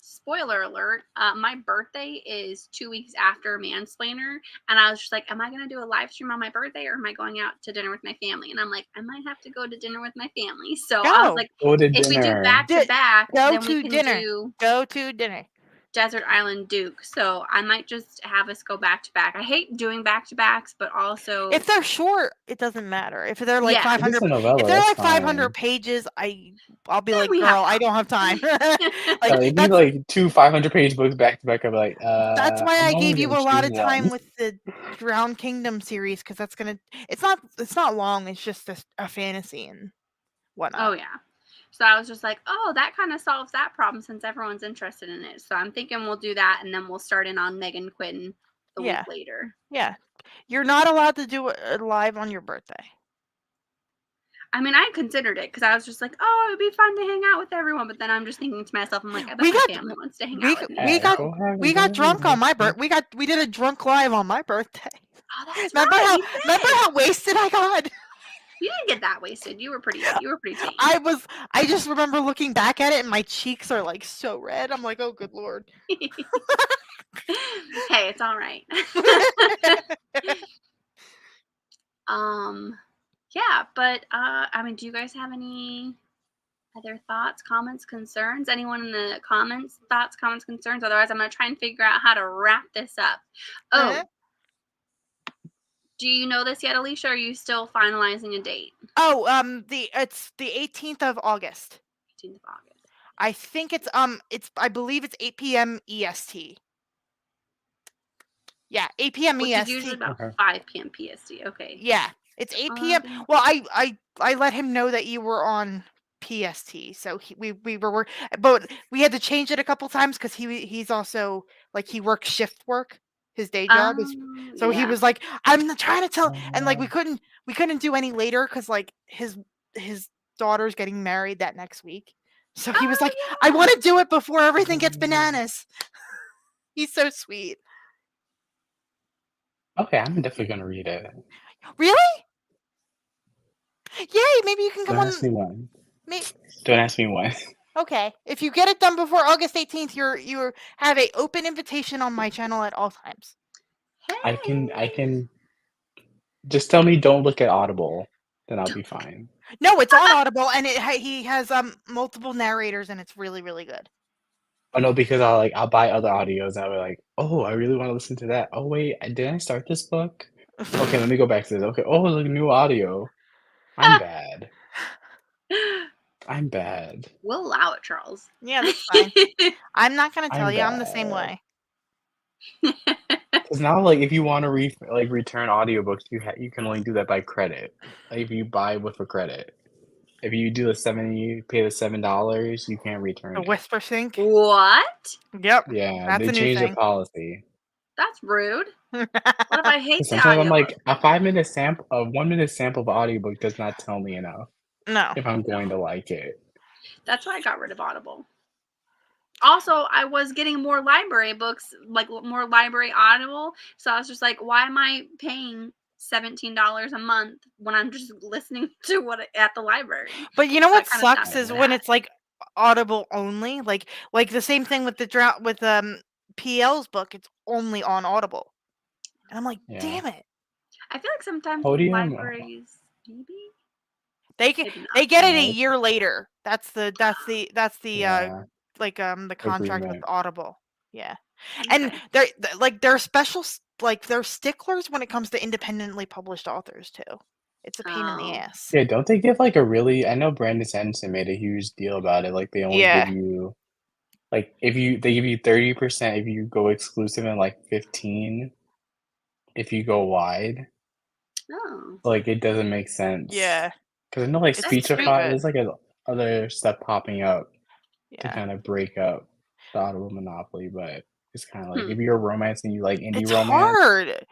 spoiler alert, my birthday is 2 weeks after Mansplainer, and I was just like, am I going to do a live stream on my birthday, or am I going out to dinner with my family? And I'm like, I might have to go to dinner with my family. So I was like, if we do back to back, then we can go to dinner. Desert Island Duke. So I might just have us go back to back. I hate doing back to backs, but also if they're short, it doesn't matter. If they're like 500, if they're like 500 pages, I'll be like, girl, I don't have time. Like, need like 2 500-page books back to back. I'm like, that's why I gave you a lot of time with the Drowned Kingdom series because that's gonna. It's not long. It's just a fantasy and whatnot. Oh yeah. So I was just like, oh, that kind of solves that problem since everyone's interested in it. So I'm thinking we'll do that, and then we'll start in on Megan Quinn a week later. Yeah. You're not allowed to do it live on your birthday. I mean, I considered it because I was just like, oh, it would be fun to hang out with everyone. But then I'm just thinking to myself, I'm like, I bet my family wants to hang out with me. We got drunk on my birthday. We did a drunk live on my birthday. Oh, that's remember how wasted I got? You didn't get that wasted. You were pretty tame. I just remember looking back at it and my cheeks are like so red. I'm like, oh good Lord. Hey, it's all right. Yeah, but I mean, do you guys have any other thoughts, comments, concerns? Anyone in the comments, thoughts, comments, concerns? Otherwise, I'm gonna try and figure out how to wrap this up. Oh. Do you know this yet, Alicia? Or are you still finalizing a date? Oh, it's the 18th of August. 18th of August. I think I believe it's 8 p.m. EST. Yeah, 8 p.m. EST. It's usually about 5 p.m. PST. Okay. Yeah, it's 8 p.m. Well, I let him know that you were on PST, so we were, but we had to change it a couple times because he's also like he works shift work. His day job is he was like, I'm trying to tell, and like we couldn't do any later because like his daughter's getting married that next week, so he was like, I want to do it before everything gets bananas. He's so sweet. Okay, I'm definitely gonna read it. Really? Yay! Maybe you can come on. Don't ask me when. Don't ask me when. Okay, if you get it done before August 18th, you have an open invitation on my channel at all times. Hey. I can just tell me don't look at Audible, then I'll be fine. No, it's on Audible, and he has multiple narrators, and it's really really good. Oh no, because I'll buy other audios, and I'll be like, oh, I really want to listen to that. Oh wait, did I start this book? Okay, let me go back to this. Okay, oh, look, new audio. I'm bad. I'm bad. We'll allow it, Charles. Yeah, that's fine. I'm not gonna tell you. I'm the same way. Because now, like, if you want to return audiobooks, you can only do that by credit. Like, if you buy with a credit, if you do you pay the $7, you can't return The it. Whisper Sync. What? Yep. Yeah, that's they a new changed the thing. policy. That's rude. What if I hate the Sometimes I'm audiobook? like, a 5-minute sample, a 1-minute sample of audiobook does not tell me enough. No. If I'm going to like it. That's why I got rid of Audible. Also, I was getting more library books, like more library Audible. So I was just like, why am I paying $17 a month when I'm just listening to at the library? But you know So what sucks is when it's like Audible only, like the same thing with PL's book. It's only on Audible, and I'm like, damn it. I feel like sometimes libraries maybe they get it a year later. That's the contract with Audible. Yeah. And they're special, like they're sticklers when it comes to independently published authors too. It's a pain in the ass. Yeah, don't they give like I know Brandon Sanderson made a huge deal about it. Like they only give you, like they give you 30% if you go exclusive and like 15 if you go wide. Oh. Like it doesn't make sense. Yeah. Because I know like Speechify, there's like other stuff popping up to kind of break up the Audible monopoly, but it's kind of like if you're a romance and you like indie romance, hard.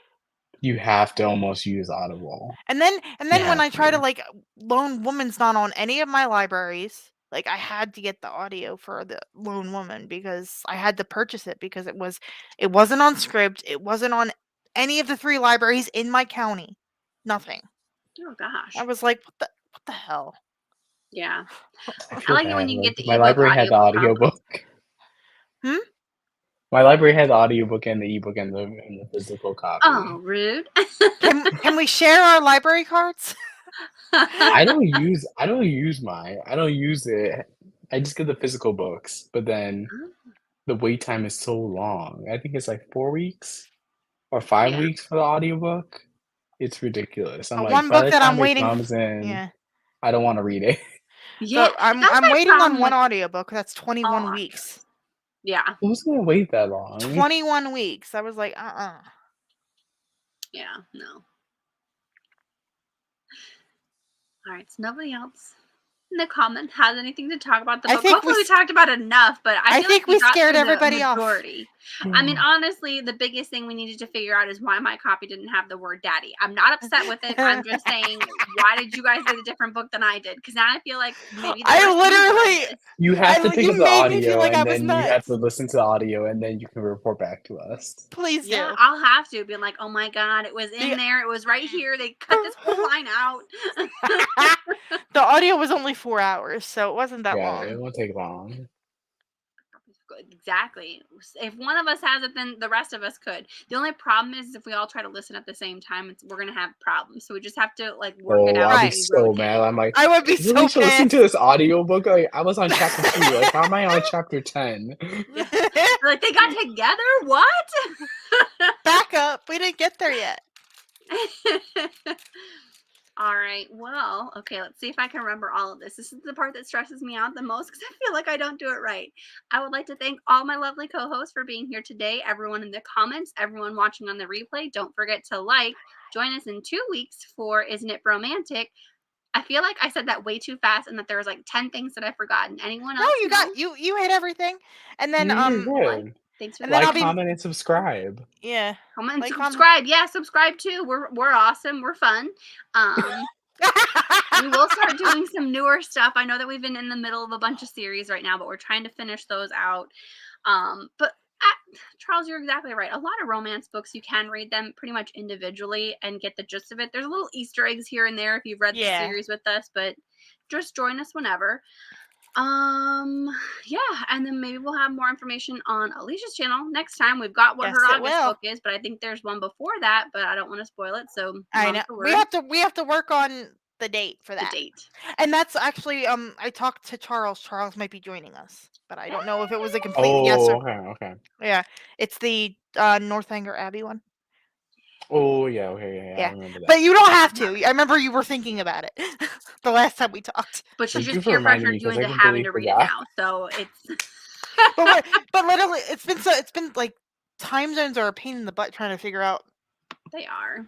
You have to almost use Audible. And then when I try to like Lone Woman's not on any of my libraries. Like I had to get the audio for the Lone Woman because I had to purchase it because it wasn't on Scribd. It wasn't on any of the 3 libraries in my county. Nothing. Oh gosh. I was like, what the hell? Yeah. I like it when you get the my library had the audiobook. My library had the audiobook and the ebook and the physical copy. Oh, rude. Can we share our library cards? I don't use mine. I don't use it. I just get the physical books, but then the wait time is so long. I think it's like 4 weeks or 5 weeks for the audiobook. It's ridiculous. I'm like, one book that I'm waiting comes in, I don't want to read it. Yeah, so I'm waiting on one audiobook. That's 21 weeks. Yeah. Who's gonna wait that long? 21 weeks. I was like, Yeah, no. All right, so nobody else in the comments has anything to talk about the book. Hopefully we talked about enough, but I feel think like we scared everybody off. I mean, honestly, the biggest thing we needed to figure out is why my copy didn't have the word daddy. I'm not upset with it. I'm just saying, why did you guys get a different book than I did? Because now I feel like maybe you have to pick up the audio and then you have to listen to the audio and then you can report back to us. Please do. Yeah, I'll have to be like, oh my god, it was in there. It was right here. They cut this whole line out. The audio was only 4 hours, so it wasn't that long. Yeah, it won't take long. Exactly. If one of us has it, then the rest of us could. The only problem is if we all try to listen at the same time, we're gonna have problems. So we just have to like work it out. I'll be so mad. I'm like, I would be so mad. Listen to this audiobook. Like, I was on chapter 2. Like, how am I on chapter 10? Like they got together? What? Back up. We didn't get there yet. All right. Well, okay. Let's see if I can remember all of this. This is the part that stresses me out the most because I feel like I don't do it right. I would like to thank all my lovely co-hosts for being here today. Everyone in the comments, everyone watching on the replay. Don't forget to join us in 2 weeks for Isn't It Bromantic? I feel like I said that way too fast and that there was like 10 things that I've forgotten. Anyone else? No, you hit everything. And then thanks for comment and subscribe. Yeah. Comment and subscribe. Yeah, subscribe too. We're awesome. We're fun. We will start doing some newer stuff. I know that we've been in the middle of a bunch of series right now, but we're trying to finish those out. But Charles, you're exactly right. A lot of romance books, you can read them pretty much individually and get the gist of it. There's little Easter eggs here and there if you've read the series with us, but just join us whenever. Yeah, and then maybe we'll have more information on Alicia's channel next time. We've got what her August book is, but I think there's one before that, but I don't want to spoil it. So I know we have to work on the date for that. And that's actually I talked to Charles. Charles might be joining us, but I don't know if it was a complete yes or okay. Yeah, it's the Northanger Abbey one. Oh yeah, okay, yeah, I remember that. But you don't have to. I remember you were thinking about it the last time we talked. But she's Thank you just for peer reminding pressured me you because I into having completely to read it forgot. now. So it's. but literally, it's been like time zones are a pain in the butt trying to figure out. They are.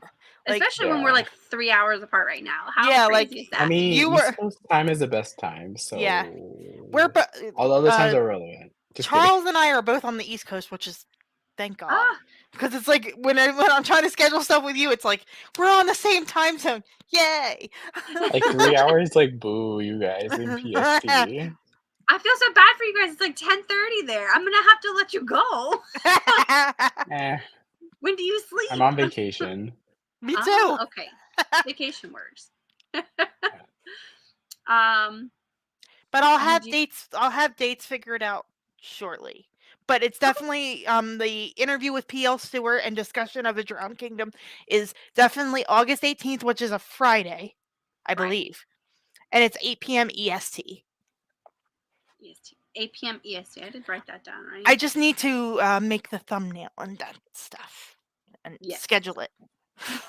Like, especially when we're like 3 hours apart right now. How crazy is that? I mean, you East were. Coast time is the best time, so we're all the other times are irrelevant. Just Charles kidding. and I are both on the East Coast, which is thank God. Ah. Because it's like when I'm trying to schedule stuff with you, it's like we're on the same time zone. Yay! Like 3 hours, like boo, you guys in PST. I feel so bad for you guys. It's like 10:30 there. I'm gonna have to let you go. When do you sleep? I'm on vacation. Me too. Okay, vacation works. But I'll have dates. I'll have dates figured out shortly. But it's definitely the interview with P.L. Stewart and discussion of the Drowned Kingdom is definitely August 18th, which is a Friday, I believe, and it's 8 p.m. EST. 8 p.m. EST. I did write that down, right? I just need to make the thumbnail and that stuff and schedule it.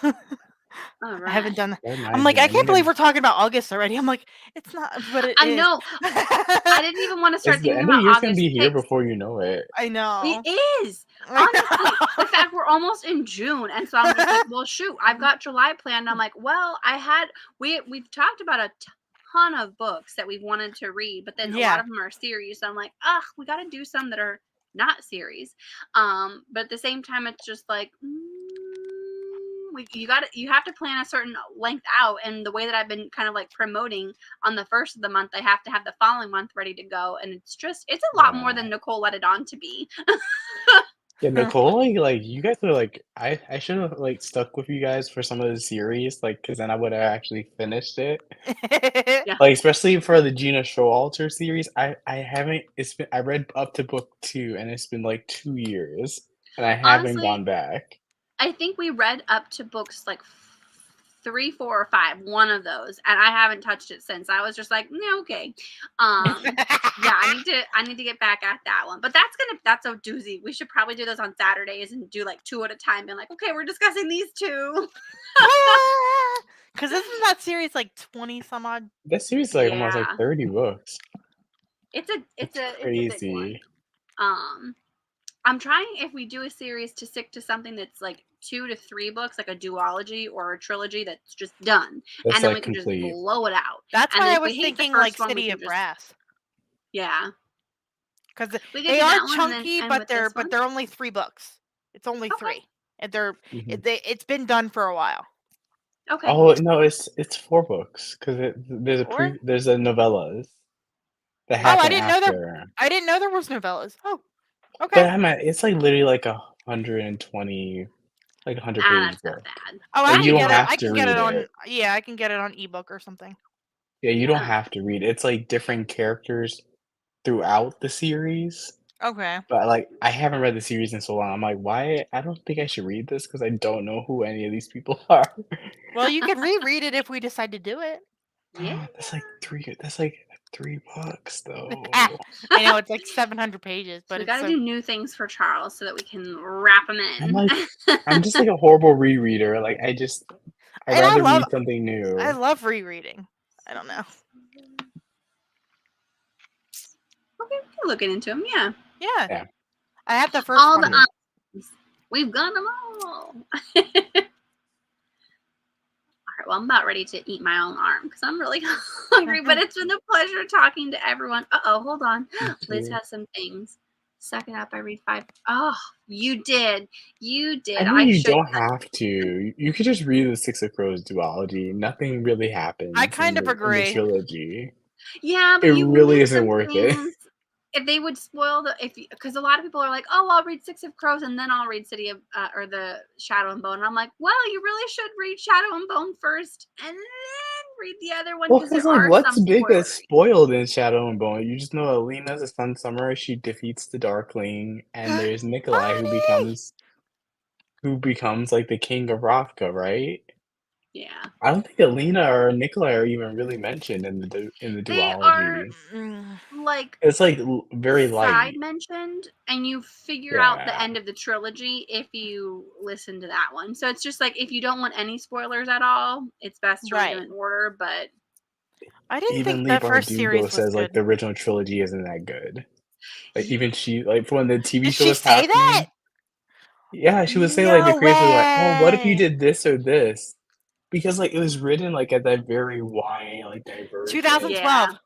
All right. I haven't done that. I'm like, I can't believe we're talking about August already. I'm like, it's not, but it is. I know. I didn't even want to start thinking about August. August. Gonna be here before you know it. I know. It is. Honestly, in fact, we're almost in June, and so I'm just like, well, shoot, I've got July planned. I'm like, well, we've talked about a ton of books that we've wanted to read, but then a lot of them are series. So I'm like, we got to do some that are not series. But at the same time, it's just like. You have to plan a certain length out, and the way that I've been kind of like promoting on the first of the month, I have to have the following month ready to go, and it's a lot more than Nicole let it on to be. Yeah, Nicole, like you guys are like I should have like stuck with you guys for some of the series, like because then I would have actually finished it. Like especially for the Gina Showalter series, I haven't. I read up to book 2, and it's been like 2 years, and I haven't gone back. I think we read up to books like 3, 4, or 5, one of those, and I haven't touched it since. I was just like, okay. Yeah, I need to get back at that one. But that's a doozy. We should probably do those on Saturdays and do like 2 at a time. And like, okay, we're discussing these 2. Because isn't that series like 20 some odd? That series is like almost like 30 books. It's a crazy. big one. I'm trying, if we do a series, to stick to something that's like 2 to 3 books, like a duology or a trilogy that's just done. That's and then like we can just blow it out. That's why I was thinking like City of Brass. Yeah. Because they are chunky, but they're only 3 books. It's only 3. And it's been done for a while. Okay. Oh no, it's 4 books because there's a novellas that happen after. I didn't know there was novellas. Oh, okay. But it's like literally like 120, like 100 pages book. Oh, like, I can get it on. Yeah, I can get it on ebook or something. Yeah, you don't have to read it. It's like different characters throughout the series. Okay. But like, I haven't read the series in so long. I'm like, why? I don't think I should read this because I don't know who any of these people are. Well, you can reread it if we decide to do it. Yeah. That's like 3 books though. I know it's like 700 pages, but we got to do new things for Charles so that we can wrap him in. I'm just like a horrible rereader. Like I'd rather read something new. I love rereading. I don't know. Okay, we can look into them. Yeah. Yeah. I have the first one. We've got them all. Well, I'm about ready to eat my own arm because I'm really hungry, but it's been a pleasure talking to everyone. Hold on. Liz has some things. Suck it up. I read 5. Oh, you did. I mean, you don't have to. You could just read the 6 of Crows duology. Nothing really happens. I kind of agree. In the trilogy. Yeah, but it really isn't worth it. If they would spoil because a lot of people are like, oh, I'll read 6 of Crows and then I'll read City of or the Shadow and Bone. And I'm like, well, you really should read Shadow and Bone first and then read the other one. Well, because like, what's big that's spoiled in Shadow and Bone? You just know Alina's a Sun Summoner. She defeats the Darkling, and there's Nikolai who becomes like the king of Ravka, right? Yeah. I don't think Alina or Nikolai are even really mentioned in the They are duology. like It's like very light. side mentioned, and you figure out the end of the trilogy if you listen to that one. So it's just like if you don't want any spoilers at all, it's best to read them in order. But I didn't even think Leigh that first series Bardugo was says like good. the original trilogy isn't that good. Like even she like when the TV show she was say happening. that? Yeah, she would say like the creators were like, "Oh, what if you did this or this?" Because like it was written like at that very YA like divergent 2012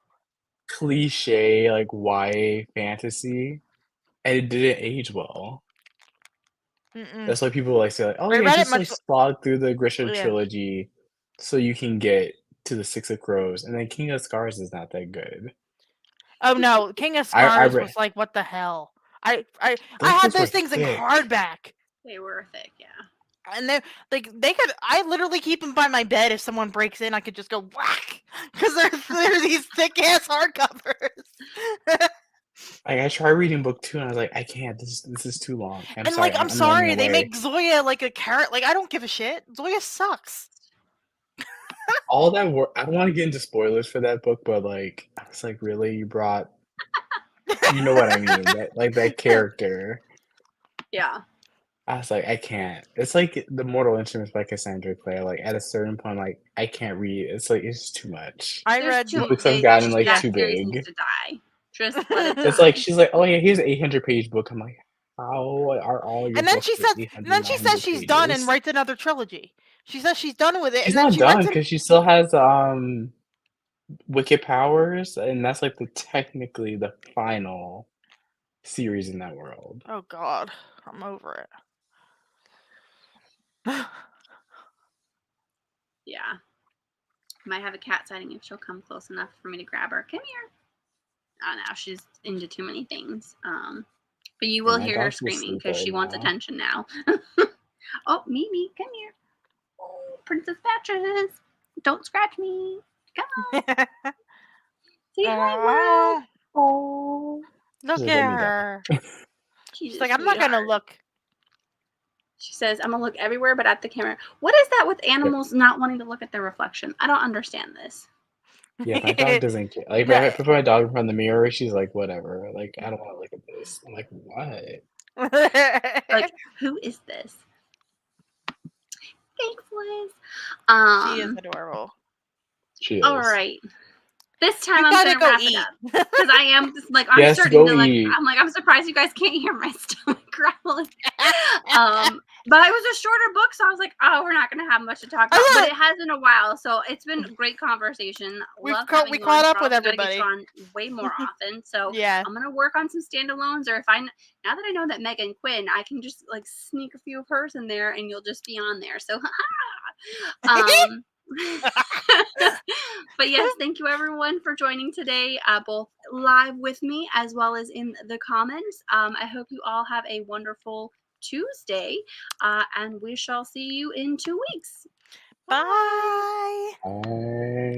cliche like YA fantasy, and it didn't age well. That's why people like say like, "Oh yeah, just like slog through the Grisham trilogy, so you can get to the Six of Crows," and then King of Scars is not that good. Oh no, King of Scars was like, what the hell? I had those things in hardback. They were thick, yeah. And they could. I literally keep them by my bed. If someone breaks in, I could just go whack because they're these thick ass hardcovers. I tried reading book 2 and I was like, I can't. This is too long. I'm sorry. They make Zoya like a carrot. Like I don't give a shit. Zoya sucks. All that work. I don't want to get into spoilers for that book, but like, I was like, really, you brought. You know what I mean? That character. Yeah. I was like, I can't. It's like the Mortal Instruments by Cassandra Clare. Like at a certain point, like I can't read. It's like it's too much. I read the books have gotten like too big. Needs to die. Just let it die. It's like she's like, oh yeah, here's an 800-page book. I'm like, how are all your? And then books she says, she's done and writes another trilogy. She says she's done with it. She's and then not done because she still has Wicked Powers, and that's like technically the final series in that world. Oh God, I'm over it. Yeah. Might have a cat sighting if she'll come close enough for me to grab her. Come here. Oh, now she's into too many things. But you will hear her screaming because she wants attention now. Oh, Mimi, come here. Oh, Princess Patches. Don't scratch me. Come on. Say hi, Mom. Oh. Look at her. She's like, I'm not going to look. She says, I'm going to look everywhere but at the camera. What is that with animals not wanting to look at their reflection? I don't understand this. Yeah, my dog doesn't care. Like, if I put my dog in front of the mirror, she's like, whatever. Like, I don't want to look at this. I'm like, what? Like, who is this? Thanks, Liz. She is adorable. She is. All right. This time I'm gonna wrap it up because I am just like I'm yes, starting to like eat. I'm surprised you guys can't hear my stomach growling. But it was a shorter book, so I was like, oh, we're not gonna have much to talk about. But it has in a while, so it's been a great conversation. We caught up with everybody. Get you on way more often. So yeah, I'm gonna work on some standalones, or if now that I know that Megan Quinn, I can just like sneak a few of hers in there, and you'll just be on there. So but yes, thank you everyone for joining today, both live with me as well as in the comments. I hope you all have a wonderful Tuesday, and we shall see you in 2 weeks. Bye. Bye.